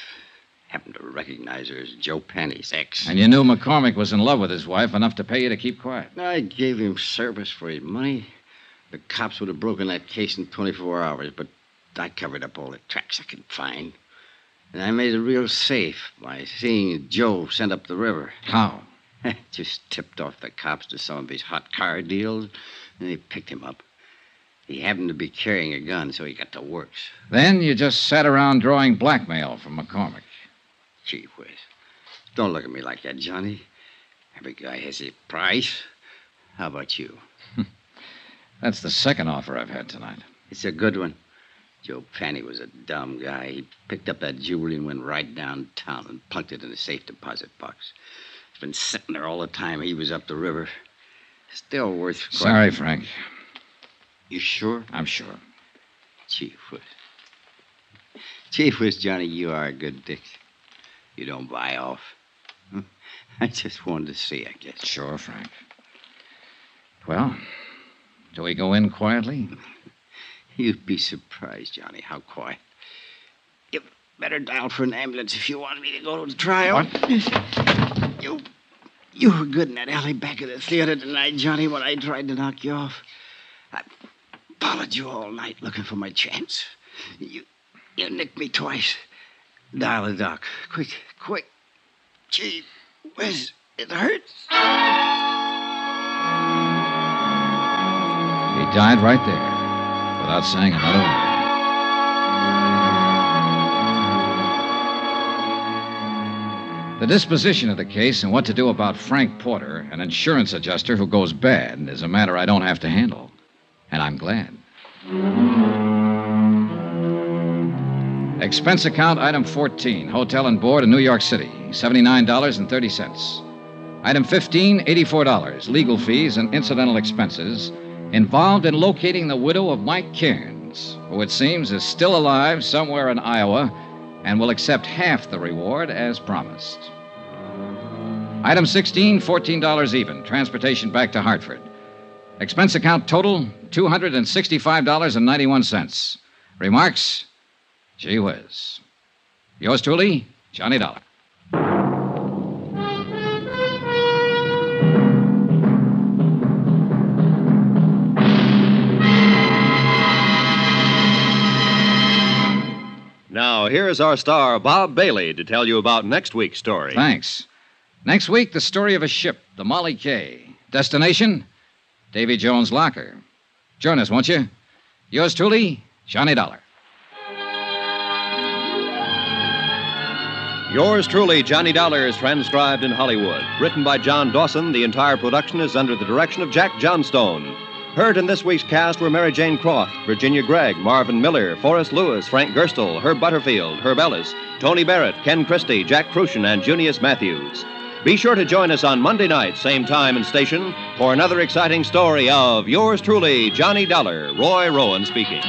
Happened to recognize her as Joe Panny's ex. And you knew McCormack was in love with his wife enough to pay you to keep quiet. I gave him service for his money. The cops would have broken that case in 24 hours, but I covered up all the tracks I could find. And I made it real safe by seeing Joe sent up the river. How? Just tipped off the cops to some of his hot car deals, and they picked him up. He happened to be carrying a gun, so he got to works. Then you just sat around drawing blackmail from McCormack. Gee whiz. Don't look at me like that, Johnny. Every guy has his price. How about you? That's the second offer I've had tonight. It's a good one. Joe Panny was a dumb guy. He picked up that jewelry and went right downtown and plunked it in a safe deposit box. It's been sitting there all the time he was up the river. Still worth... Sorry, Frank. You sure? I'm sure. Gee whiz. Gee whiz, Johnny, you are a good dick. You don't buy off. I just wanted to see, I guess. Sure, Frank. Well, Do we go in quietly? You'd be surprised, Johnny, how quiet. You better dial for an ambulance if you want me to go to the trial. What? You were good in that alley back of the theater tonight, Johnny, when I tried to knock you off. I followed you all night looking for my chance. You nicked me twice. Dial the doc. Quick. Gee whiz, it hurts. He died right there, without saying another word. The disposition of the case and what to do about Frank Porter, an insurance adjuster who goes bad, is a matter I don't have to handle. And I'm glad. Expense account item 14, hotel and board in New York City, $79.30. Item 15, $84, legal fees and incidental expenses involved in locating the widow of Mike Cairns, who it seems is still alive somewhere in Iowa and will accept half the reward as promised. Item 16, $14 even, transportation back to Hartford. Expense account total, $265.91. Remarks? Gee whiz. Yours truly, Johnny Dollar. Now, here's our star, Bob Bailey, to tell you about next week's story. Thanks. Next week, the story of a ship, the Molly K. Destination, Davy Jones' locker. Join us, won't you? Yours truly, Johnny Dollar. Yours truly, Johnny Dollar, is transcribed in Hollywood. Written by John Dawson, the entire production is under the direction of Jack Johnstone. Heard in this week's cast were Mary Jane Croft, Virginia Gregg, Marvin Miller, Forrest Lewis, Frank Gerstle, Herb Butterfield, Herb Ellis, Tony Barrett, Ken Christie, Jack Crucian, and Junius Matthews. Be sure to join us on Monday night, same time and station, for another exciting story of yours truly, Johnny Dollar. Roy Rowan speaking.